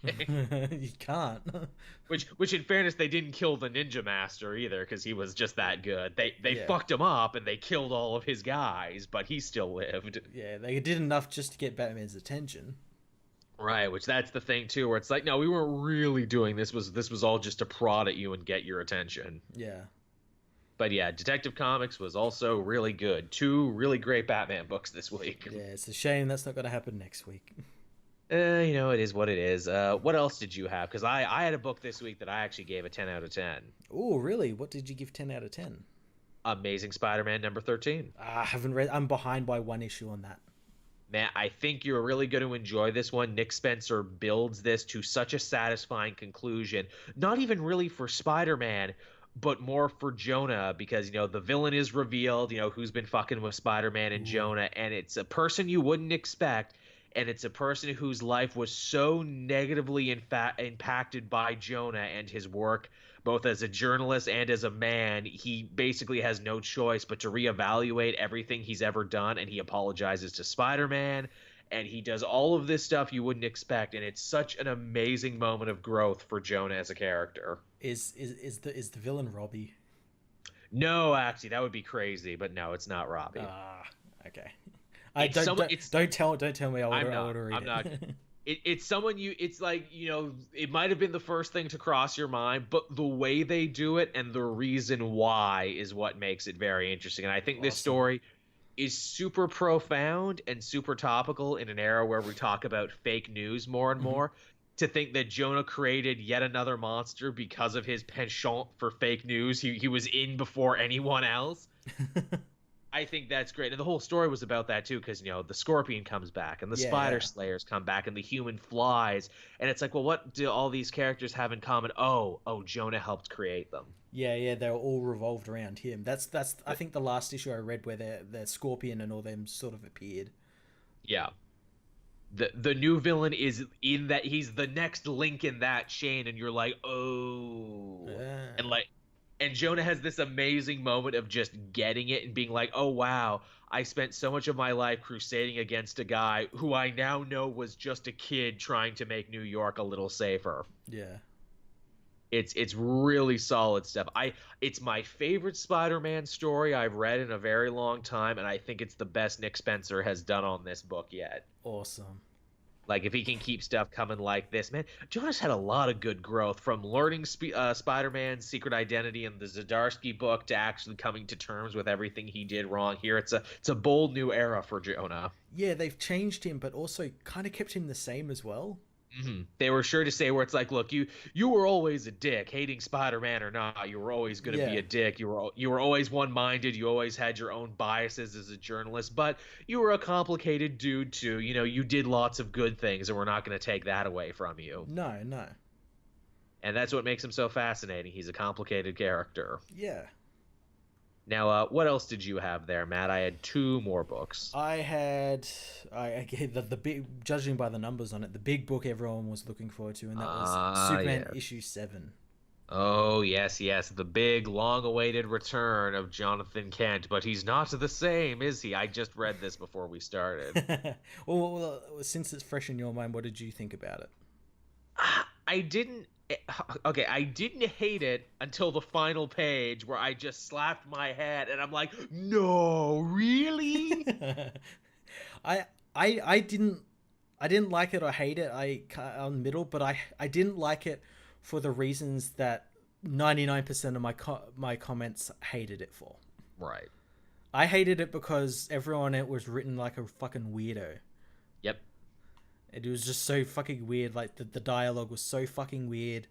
thing. You can't. Which in fairness, they didn't kill the Ninja Master either, because he was just that good. They fucked him up and they killed all of his guys, but he still lived. Yeah, they did enough just to get Batman's attention. Right, which that's the thing too, where it's like, no, we weren't really doing this. This was all just to prod at you and get your attention. Yeah. But yeah, Detective Comics was also really good. 2 really great Batman books this week. Yeah, it's a shame that's not going to happen next week. It is what it is. What else did you have? Because I had a book this week that I actually gave a 10 out of 10. Oh, really? What did you give 10 out of 10? Amazing Spider-Man number 13. I haven't read. I'm behind by one issue on that. Man, I think you're really going to enjoy this one. Nick Spencer builds this to such a satisfying conclusion. Not even really for Spider-Man, but more for Jonah, because, the villain is revealed, who's been fucking with Spider-Man and Jonah, and it's a person you wouldn't expect, and it's a person whose life was so negatively impacted by Jonah and his work, both as a journalist and as a man. He basically has no choice but to reevaluate everything he's ever done, and he apologizes to Spider-Man, and he does all of this stuff you wouldn't expect, and it's such an amazing moment of growth for Jonah as a character. Is the villain Robbie? No, actually, that would be crazy, but no, it's not Robbie. Okay. Don't tell me. I want to read I'm it. not. It's someone it's like, it might have been the first thing to cross your mind, but the way they do it and the reason why is what makes it very interesting. And I think this story is super profound and super topical in an era where we talk about fake news more and more. To think that Jonah created yet another monster because of his penchant for fake news. He was in before anyone else. I think that's great. And the whole story was about that too, because, the Scorpion comes back and the Spider Slayers come back and the Human flies. And it's like, well, what do all these characters have in common? Oh, Jonah helped create them. Yeah, they're all revolved around him. That's I think the last issue I read where the Scorpion and all them sort of appeared. Yeah. The new villain is in that, he's the next link in that chain, and you're like, oh. And Jonah has this amazing moment of just getting it and being like, oh wow, I spent so much of my life crusading against a guy who I now know was just a kid trying to make New York a little safer. Yeah. It's really solid stuff. It's my favorite Spider-Man story I've read in a very long time, and I think it's the best Nick Spencer has done on this book yet. Awesome. Like, if he can keep stuff coming like this, man, Jonah's had a lot of good growth, from learning Spider-Man's secret identity in the Zdarsky book to actually coming to terms with everything he did wrong here. It's a bold new era for Jonah. Yeah, they've changed him, but also kind of kept him the same as well. Mm-hmm. They were sure to say, where it's like, look, you were always a dick, hating Spider-Man or not. You were always going to be a dick. You were always one-minded. You always had your own biases as a journalist, but you were a complicated dude too. You did lots of good things, and we're not going to take that away from you. No. And that's what makes him so fascinating. He's a complicated character. Yeah. Now, what else did you have there, Matt? I had 2 more books. I gave the big, judging by the numbers on it, the big book everyone was looking forward to, and that was Superman issue 7. Oh, yes, the big, long-awaited return of Jonathan Kent, but he's not the same, is he? I just read this before we started. well, since it's fresh in your mind, what did you think about it? I didn't hate it until the final page, where I just slapped my head and I'm like, no, really? I didn't like it or hate it. I'm middle, but I didn't like it for the reasons that 99% of my comments hated it for. Right. I hated it because everyone in it was written like a fucking weirdo. Yep. It was just so fucking weird. Like, the dialogue was so fucking weird.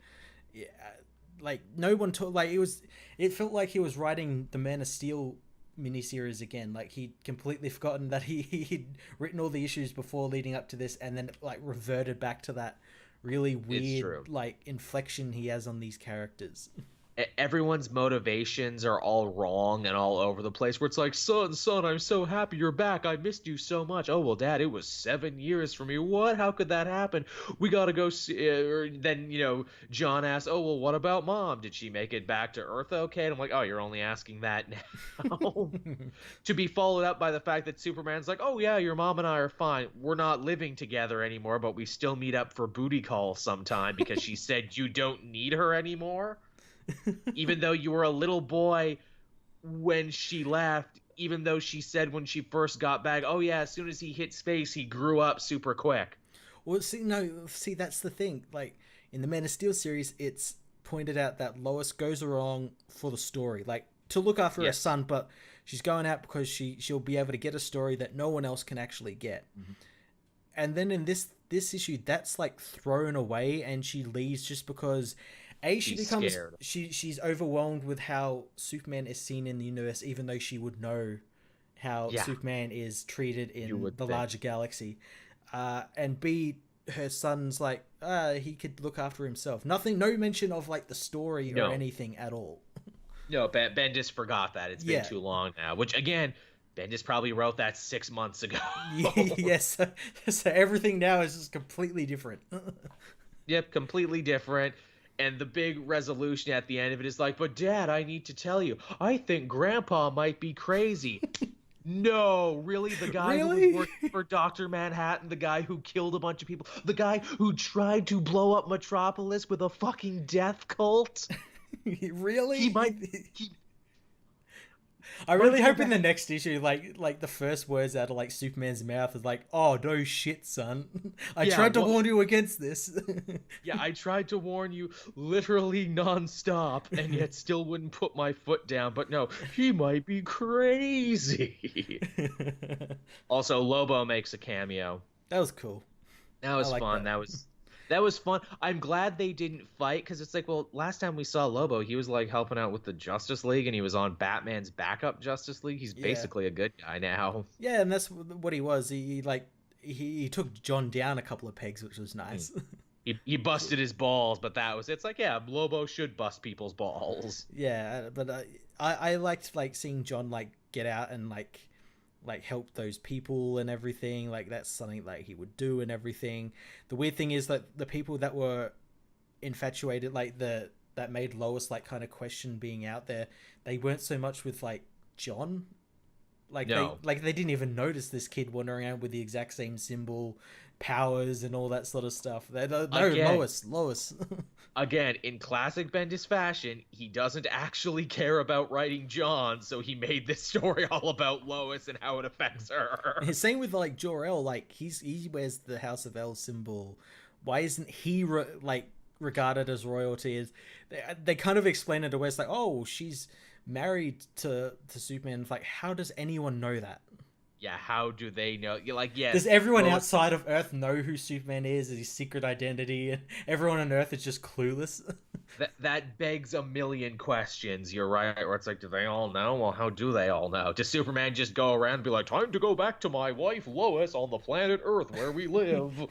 Yeah, like, no one talked. Like, it felt like he was writing the Man of Steel miniseries again. Like, he'd completely forgotten that he'd written all the issues before leading up to this, and then like reverted back to that really weird like inflection he has on these characters. Everyone's motivations are all wrong and all over the place, where it's like, son, I'm so happy you're back. I missed you so much. Oh, well, Dad, it was 7 years for me. What? How could that happen? We got to go see. Then, John asks, oh, well, what about Mom? Did she make it back to Earth okay? And I'm like, oh, you're only asking that now. To be followed up by the fact that Superman's like, oh, yeah, your mom and I are fine. We're not living together anymore, but we still meet up for booty calls sometime because she said you don't need her anymore. Even though you were a little boy when she left, even though she said when she first got back, oh yeah, as soon as he hit space, he grew up super quick. Well, see, that's the thing. Like, in the Man of Steel series, it's pointed out that Lois goes along for the story, like, to look after her son, but she's going out because she'll be able to get a story that no one else can actually get. Mm-hmm. And then in this this issue, that's like thrown away, and she leaves just because she's scared. She's overwhelmed with how Superman is seen in the universe, even though she would know how Superman is treated in the larger galaxy. And B, her son's like, he could look after himself. No mention of like the story or anything at all. No, Bendis forgot that. It's been too long now. Which again, Bendis probably wrote that 6 months ago. Yes. So everything now is just completely different. Yep, completely different. And the big resolution at the end of it is like, but Dad, I need to tell you, I think Grandpa might be crazy. No, really? The guy who was working for Dr. Manhattan, the guy who killed a bunch of people, the guy who tried to blow up Metropolis with a fucking death cult? Really? I really hope in the next issue, like the first words out of like Superman's mouth is like, "Oh no, shit, son! I tried to warn you against this." Yeah, I tried to warn you, literally nonstop, and yet still wouldn't put my foot down. But no, he might be crazy. Also, Lobo makes a cameo. That was cool. That was fun. That was fun. I'm glad they didn't fight, because it's like, well, last time we saw Lobo, he was like helping out with the Justice League, and he was on Batman's backup Justice League. He's basically a good guy now. Yeah, and that's what he was. He took John down a couple of pegs, which was nice. He busted his balls, but it's like, yeah, Lobo should bust people's balls. Yeah, but I liked like seeing John like get out and like help those people and everything. Like that's something like he would do and everything. The weird thing is that the people that were infatuated, like that made Lois like kind of question being out there, they weren't so much with like John. Like they didn't even notice this kid wandering around with the exact same symbol, powers and all that sort of stuff. Lois. Again, in classic Bendis fashion, he doesn't actually care about writing John, so he made this story all about Lois and how it affects her. Same with like Jor-El, like he wears the House of El symbol. Why isn't he regarded as royalty? They kind of explain it away. It's like, oh, she's married to Superman. It's like, how does anyone know that? Yeah, how do they know? You're like, yes. Does everyone outside of Earth know who Superman is, his secret identity, and everyone on Earth is just clueless? That begs a million questions. You're right. Where it's like, do they all know? Well, how do they all know? Does Superman just go around and be like, time to go back to my wife Lois on the planet Earth where we live?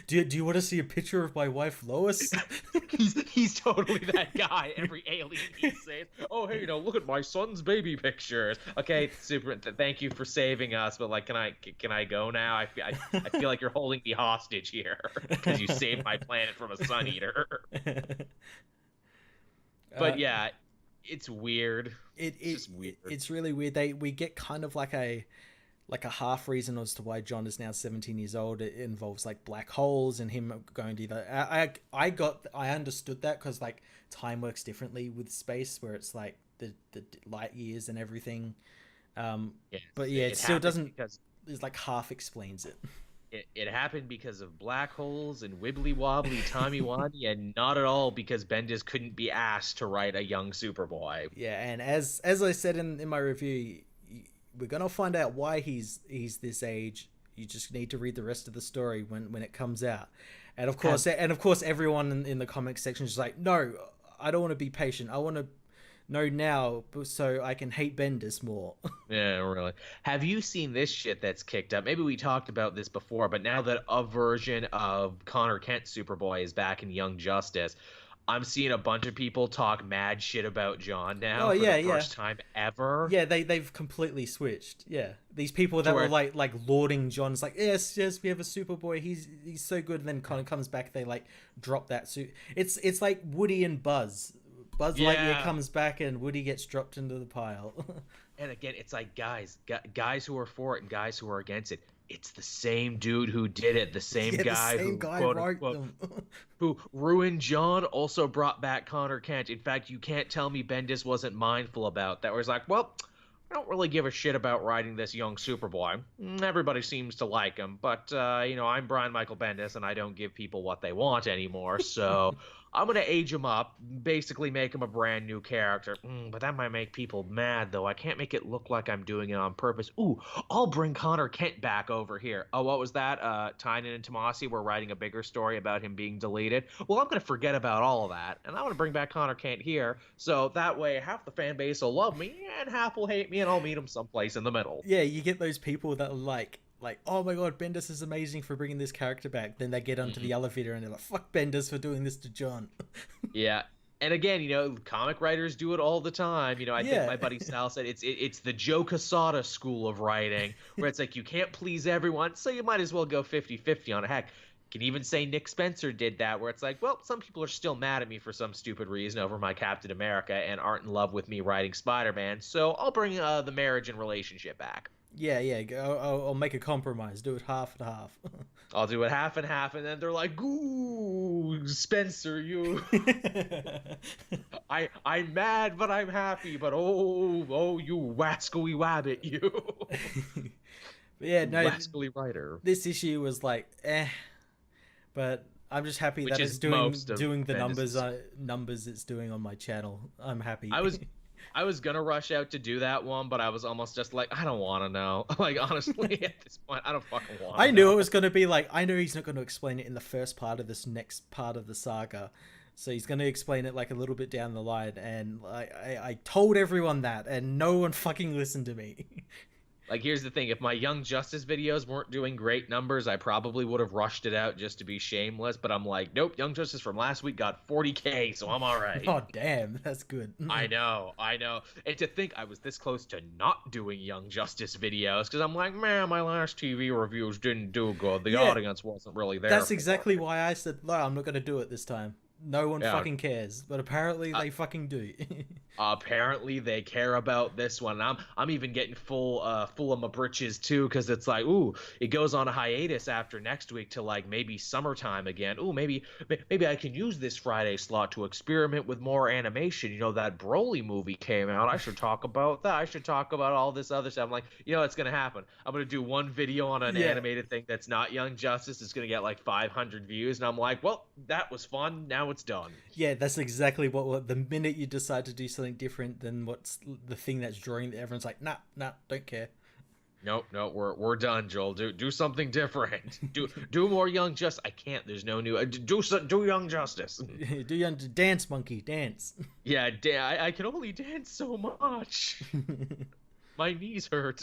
Do you want to see a picture of my wife Lois? he's totally that guy. Every alien he says, oh, hey, look at my son's baby pictures. Okay, Superman, thank you for saving us, but like, can I go now? I feel like you're holding me hostage here because you saved my planet from a sun eater. But yeah, it's weird. It's just weird. It's really weird. We get kind of like a half reason as to why John is now 17 years old. It involves like black holes and him going to the. I understood that because like time works differently with space, where it's like the light years and everything. But yeah, it still doesn't. It's like half explains it. It happened because of black holes and wibbly wobbly timey wimey, and not at all because Bendis couldn't be asked to write a young Superboy. Yeah, and as I said in my review, we're gonna find out why he's this age. You just need to read the rest of the story when it comes out. And of course, everyone in the comic section is like, no, I don't want to be patient. I want to know now so I can hate Bendis more. Yeah, really. Have you seen this shit that's kicked up? Maybe we talked about this before, but now that a version of Connor Kent Superboy is back in Young Justice, I'm seeing a bunch of people talk mad shit about John now for the first time ever. Yeah, they've completely switched. Yeah. These people that were like lauding John's like, yes, we have a Superboy. He's so good. And then kind of comes back, they like drop that suit. It's like Woody and Buzz. Buzz Lightyear comes back and Woody gets dropped into the pile. And again, it's like guys who are for it and guys who are against it. It's the same dude who did it. The same guy who quote, who ruined John, also brought back Connor Kent. In fact, you can't tell me Bendis wasn't mindful about that. Where it's like, well, I don't really give a shit about writing this young Superboy. Everybody seems to like him, but I'm Brian Michael Bendis, and I don't give people what they want anymore. So I'm gonna age him up, basically make him a brand new character. But that might make people mad, though. I can't make it look like I'm doing it on purpose. Ooh, I'll bring Connor Kent back over here. Oh, what was that? Tynan and Tomasi were writing a bigger story about him being deleted. Well, I'm gonna forget about all of that, and I want to bring back Connor Kent here, so that way half the fan base will love me and half will hate me, and I'll meet him someplace in the middle. Yeah, you get those people that are like, oh my god, Bendis is amazing for bringing this character back. Then they get onto the elevator and they're like, fuck Bendis for doing this to John. Yeah. And again, comic writers do it all the time. I think my buddy Sal said it's the Joe Quesada school of writing, where it's like you can't please everyone, so you might as well go 50-50 on it. Heck, can even say Nick Spencer did that, where it's like, well, some people are still mad at me for some stupid reason over my Captain America and aren't in love with me writing Spider-Man, so I'll bring the marriage and relationship back. Yeah, I'll make a compromise. Do it half and half. I'll do it half and half, and then they're like, "Ooh, Spencer, you." I'm mad, but I'm happy. But oh, you rascally wabbit, you. Yeah, no. Rascally writer. This issue was like, but I'm just happy that it's doing the numbers it's doing on my channel. I'm happy. I was gonna rush out to do that one, but I was almost just like, I don't want to know. Like, honestly, at this point, I don't fucking want to I knew it was gonna be like, I know he's not going to explain it in the first part of this next part of the saga, so he's going to explain it like a little bit down the line, and I told everyone that, and no one fucking listened to me. Like, here's the thing. If my Young Justice videos weren't doing great numbers, I probably would have rushed it out just to be shameless. But I'm like, nope, Young Justice from last week got 40K, so I'm all right. Oh, damn. That's good. I know. And to think I was this close to not doing Young Justice videos, because I'm like, man, my last TV reviews didn't do good. The audience wasn't really there. That's exactly why I said, no, I'm not going to do it this time. No one fucking cares, but apparently they fucking do. Apparently they care about this one. I'm even getting full of my britches too, because it's like, ooh, it goes on a hiatus after next week to like maybe summertime again. Ooh, maybe I can use this Friday slot to experiment with more animation. That Broly movie came out. I should talk about that. I should talk about all this other stuff. I'm like, it's gonna happen. I'm gonna do one video on an animated thing that's not Young Justice. It's gonna get like 500 views, and I'm like, well, that was fun. Now it's done. Yeah, that's exactly what the minute you decide to do something different than what's the thing that's drawing, everyone's like, nah, don't care. Nope, we're done, Joel. Do something different. Do more Young Justice. I can't. There's no new. Do Young Justice. Dance, monkey, dance. Yeah, I can only dance so much. My knees hurt.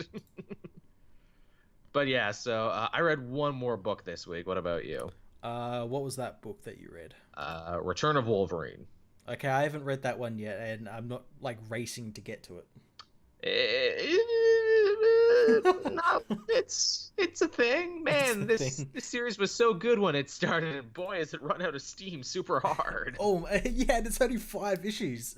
But yeah, so I read one more book this week. What about you? What was that book that you read? Return of Wolverine. Okay, I haven't read that one yet, and I'm not like racing to get to it. No, it's a thing, man. This series was so good when it started, and boy, has it run out of steam super hard. Oh yeah, there's only 5 issues.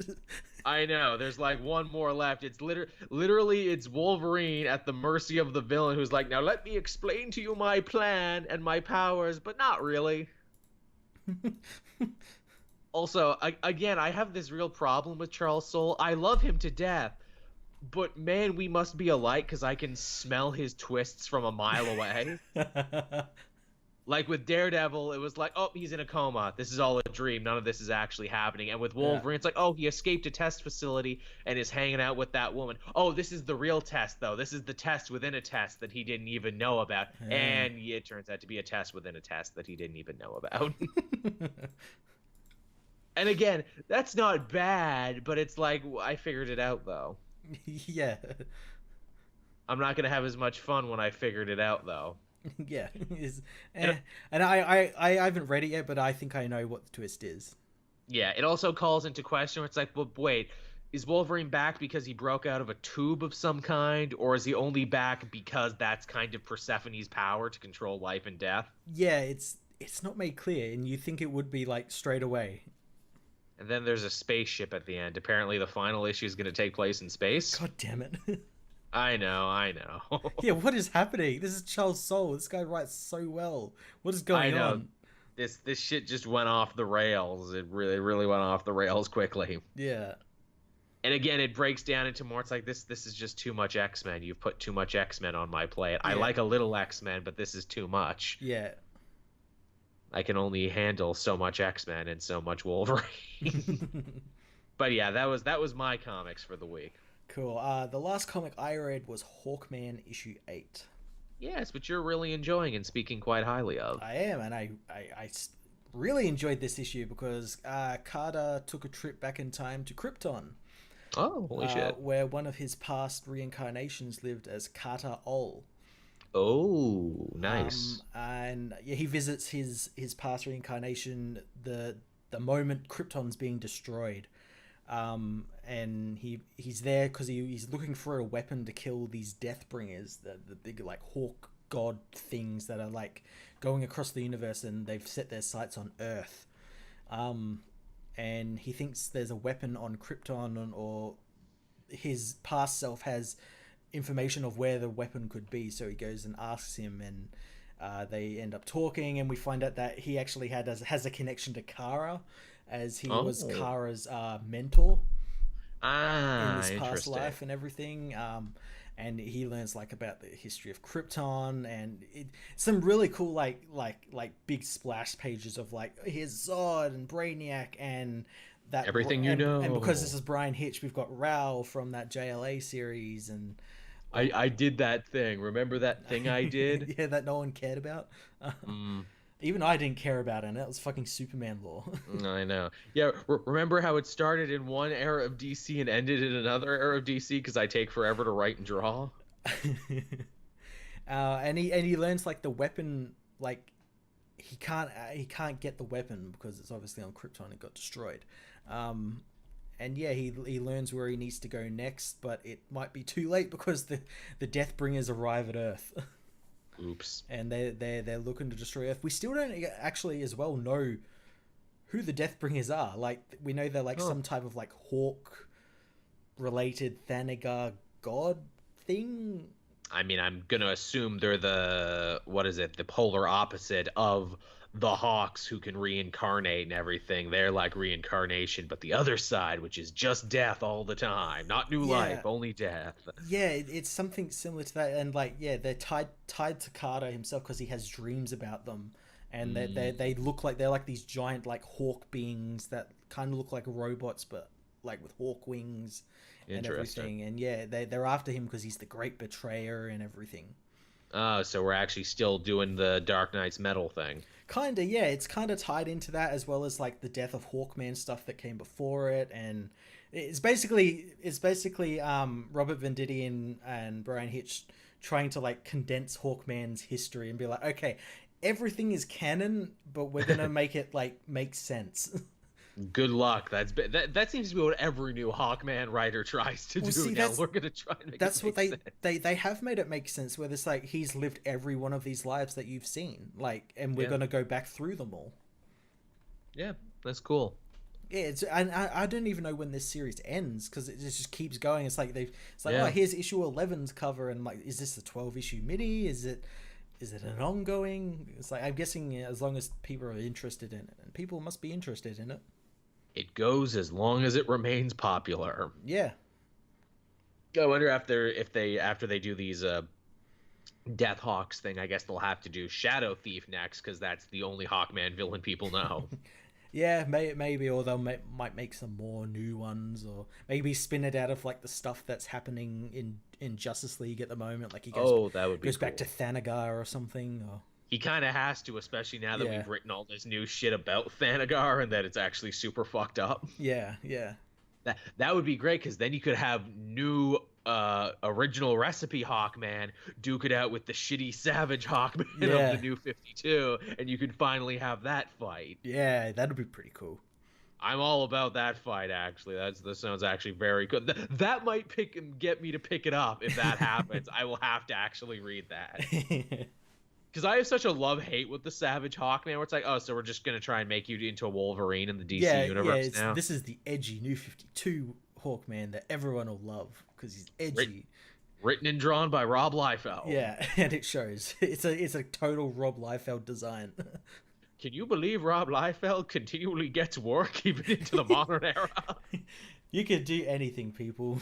I know. There's like one more left. It's literally it's Wolverine at the mercy of the villain, who's like, now let me explain to you my plan and my powers, but not really. Also, again, I have this real problem with Charles Soule. I love him to death, but man, we must be alike, because I can smell his twists from a mile away. Like with Daredevil, it was like, oh, he's in a coma. This is all a dream. None of this is actually happening. And with Wolverine, it's like, oh, he escaped a test facility and is hanging out with that woman. Oh, this is the real test, though. This is the test within a test that he didn't even know about. And it turns out to be a test within a test that he didn't even know about. And again, that's not bad, but it's like, I figured it out, though. Yeah. I'm not going to have as much fun when I figured it out, though. Yeah. And I haven't read it yet, but I think I know what the twist is. Yeah, it also calls into question where it's like, well, wait, is Wolverine back because he broke out of a tube of some kind, or is he only back because that's kind of Persephone's power to control life and death? Yeah, it's not made clear, and you think it would be like straight away. And then there's a spaceship at the end. Apparently the final issue is going to take place in space. God damn it. I know. Yeah, what is happening? This is Charles Soule. This guy writes so well. What is going on? This shit just went off the rails. It really went off the rails quickly. Yeah. And again, it breaks down into more. It's like this is just too much X-Men. You've put too much X-Men on my plate. I like a little X-Men, but this is too much. Yeah. I can only handle so much X-Men and so much Wolverine. But yeah, that was my comics for the week. Cool. The last comic I read was Hawkman issue 8. Yes, but you're really enjoying and speaking quite highly of. I am, and I really enjoyed this issue because Carter took a trip back in time to Krypton. Oh, holy shit. Where one of his past reincarnations lived as Carter Ol. Oh, nice. And yeah, he visits his past reincarnation the moment Krypton's being destroyed. And he's there because he's looking for a weapon to kill these Deathbringers, the big like hawk god things that are like going across the universe, and they've set their sights on Earth. And he thinks there's a weapon on Krypton, or his past self has information of where the weapon could be, so he goes and asks him, and they end up talking, and we find out that he actually has a connection to Kara, as he was Kara's mentor in this past life and everything. And he learns like about the history of Krypton, and some really cool like big splash pages of like here's Zod and Brainiac and that everything you know. And because this is Brian Hitch, we've got Ral from that JLA series, and I did that thing. Remember that thing I did? Yeah, that no one cared about. Even I didn't care about it, and that was fucking Superman lore. I know. Yeah, remember how it started in one era of DC and ended in another era of DC because I take forever to write and draw? And he learns like the weapon, like he can't get the weapon because it's obviously on Krypton. It got destroyed. And yeah, he learns where he needs to go next, but it might be too late because the Deathbringers arrive at Earth. Oops. And they're looking to destroy Earth. We still don't actually as well know who the Deathbringers are. Like, we know they're like some type of like hawk related Thanagar god thing. I mean, I'm gonna assume they're the polar opposite of the Hawks, who can reincarnate and everything. They're like reincarnation, but the other side, which is just death all the time, not new life, only death. Yeah, it's something similar to that, and like they're tied to Carter himself because he has dreams about them, and they look like they're like these giant like hawk beings that kind of look like robots, but like with hawk wings and everything. And yeah, they're after him because he's the great betrayer and everything. Oh, so we're actually still doing the Dark Knight's metal thing. Kinda, yeah. It's kind of tied into that, as well as like the death of Hawkman stuff that came before it, and it's basically Robert Venditti and Brian Hitch trying to like condense Hawkman's history and be like, okay, everything is canon, but we're gonna make it like make sense. Good luck. That seems to be what every new Hawkman writer tries to do. Now we're gonna try and make that's it what sense. they have made it make sense. Where it's like he's lived every one of these lives that you've seen, like, and we're gonna go back through them all. Yeah, that's cool. Yeah, and I don't even know when this series ends because it just keeps going. It's like oh, here's issue 11's cover, and like, is this a 12-issue mini? Is it an ongoing? It's like, I'm guessing as long as people are interested in it, and people must be interested in it. It goes as long as it remains popular. Yeah. I wonder after they do these Death Hawks thing, I guess they'll have to do Shadow Thief next, because that's the only Hawkman villain people know. Yeah, maybe, or might make some more new ones, or maybe spin it out of like the stuff that's happening in Justice League at the moment. Like he goes back to Thanagar or something. Or... He kind of has to, especially now that we've written all this new shit about Thanagar and that it's actually super fucked up. Yeah. That would be great, because then you could have new original recipe Hawkman duke it out with the shitty Savage Hawkman of the New 52, and you could finally have that fight. Yeah, that'd be pretty cool. I'm all about that fight, actually. That sounds actually very good. That might get me to pick it up if that happens. I will have to actually read that. Because I have such a love-hate with the Savage Hawkman, where it's like, oh, so we're just going to try and make you into a Wolverine in the DC universe now? This is the edgy New 52 Hawkman that everyone will love, because he's edgy. Written and drawn by Rob Liefeld. Yeah, and it shows. It's a total Rob Liefeld design. Can you believe Rob Liefeld continually gets work even into the modern era? You can do anything, people.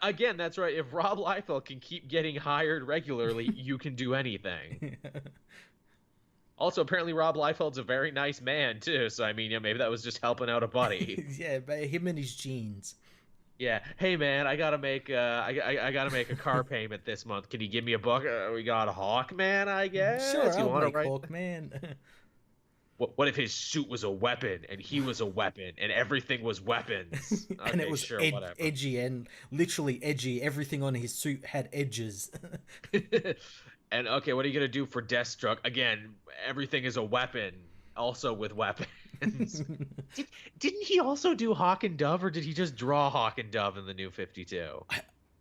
Again, that's right. If Rob Liefeld can keep getting hired regularly, you can do anything. Also, apparently, Rob Liefeld's a very nice man too. So I mean, yeah, maybe that was just helping out a buddy. Yeah, but him and his jeans. Yeah. Hey man, I gotta make I gotta make a car payment this month. Can you give me a buck? We got a Hawkman, I guess. Sure, you I'll make Hawkman. What if his suit was a weapon and he was a weapon and everything was weapons? Okay, And it was sure, edgy and literally edgy. Everything on his suit had edges. And okay, what are you gonna do for Deathstroke? Again, everything is a weapon, also with weapons. Didn't he also do Hawk and Dove, or did he just draw Hawk and Dove in the New 52?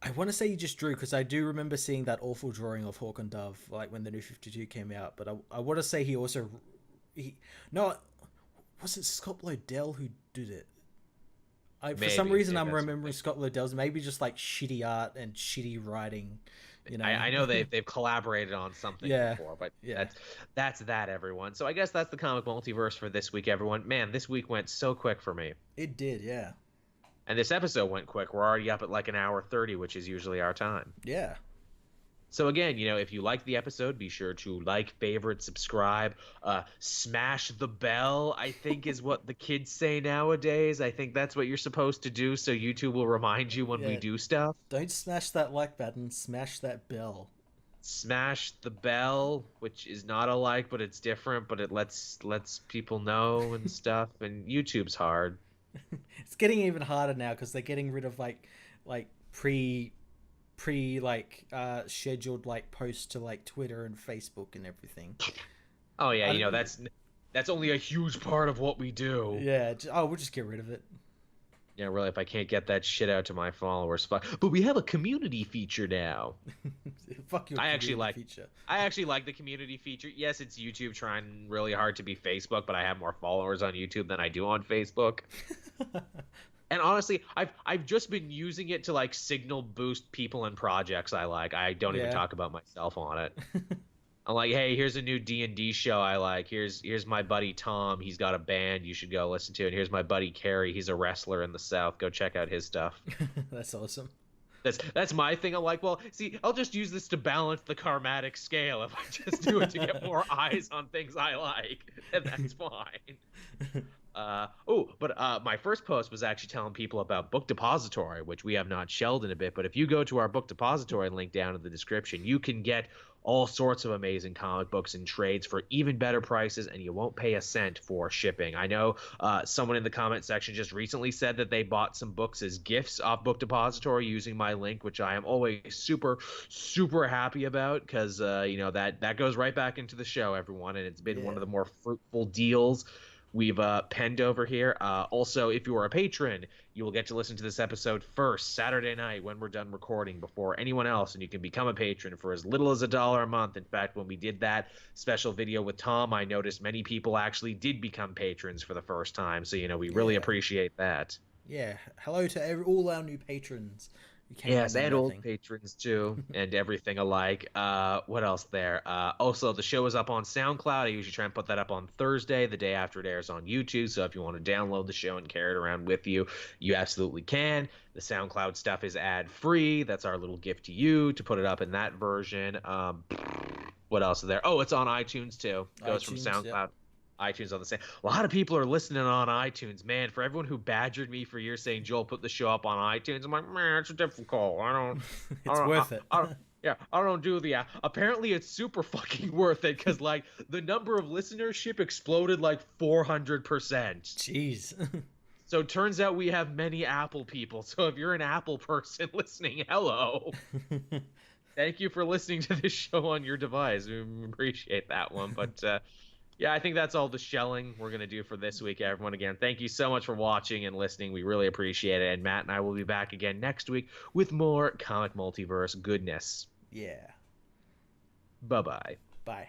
I want to say he just drew, because I do remember seeing that awful drawing of Hawk and Dove, like when the New 52 came out. But I want to say he also, was it Scott Lobdell who did it? For some reason, I'm remembering Scott Lobdell's maybe just like shitty art and shitty writing. You know? I know they've collaborated on something before, but that's that, everyone. So I guess that's the comic multiverse for this week, everyone. Man, this week went so quick for me. It did, yeah. And this episode went quick. We're already up at like an hour 30, which is usually our time. Yeah. So again, if you liked the episode, be sure to like, favorite, subscribe, smash the bell, I think is what the kids say nowadays. I think that's what you're supposed to do, so YouTube will remind you when we do stuff. Don't smash that like button, smash that bell. Smash the bell, which is not a like, but it's different, but it lets people know and stuff, and YouTube's hard. It's getting even harder now because they're getting rid of like scheduled like posts to like Twitter and Facebook and everything. Oh yeah, that's only a huge part of what we do. Yeah, we'll just get rid of it. Yeah, really, if I can't get that shit out to my followers, fuck. But we have a community feature now. Fuck your feature. I actually like the community feature. Yes, it's YouTube trying really hard to be Facebook, but I have more followers on YouTube than I do on Facebook. And honestly, I've just been using it to like signal boost people and projects I like. I don't even talk about myself on it. I'm like, hey, here's a new D&D show I like. Here's my buddy Tom. He's got a band you should go listen to. And here's my buddy Carrie. He's a wrestler in the South. Go check out his stuff. That's awesome. That's my thing. I'm like, well, see, I'll just use this to balance the karmatic scale. If I just do it to get more eyes on things I like, then that's fine. My first post was actually telling people about Book Depository, which we have not shelled in a bit. But if you go to our Book Depository link down in the description, you can get all sorts of amazing comic books and trades for even better prices, and you won't pay a cent for shipping. I know someone in the comment section just recently said that they bought some books as gifts off Book Depository using my link, which I am always super, super happy about because, that goes right back into the show, everyone, and it's been one of the more fruitful deals we've penned over here. Also, if you are a patron, you will get to listen to this episode first Saturday night when we're done recording before anyone else, and you can become a patron for as little as $1 a month. In fact, when we did that special video with Tom, I noticed many people actually did become patrons for the first time, so we really appreciate that. Yeah, hello to all our new patrons. Yes, and old patrons too, and everything alike. What else there? Also, the show is up on SoundCloud. I usually try and put that up on Thursday, the day after it airs on YouTube. So if you want to download the show and carry it around with you, you absolutely can. The SoundCloud stuff is ad-free. That's our little gift to you to put it up in that version. What else is there? Oh, it's on iTunes too. It goes from SoundCloud. Yep. iTunes on the same. A lot of people are listening on iTunes, man. For everyone who badgered me for years saying Joel put the show up on iTunes, I'm like, man, it's difficult. It's worth it. I don't do the. Apparently, it's super fucking worth it because like the number of listenership exploded like 400%. Jeez. So it turns out we have many Apple people. So if you're an Apple person listening, hello. Thank you for listening to this show on your device. We appreciate that one, but. Yeah, I think that's all the shelling we're going to do for this week, everyone. Again, thank you so much for watching and listening. We really appreciate it. And Matt and I will be back again next week with more comic multiverse goodness. Yeah. Bye-bye. Bye.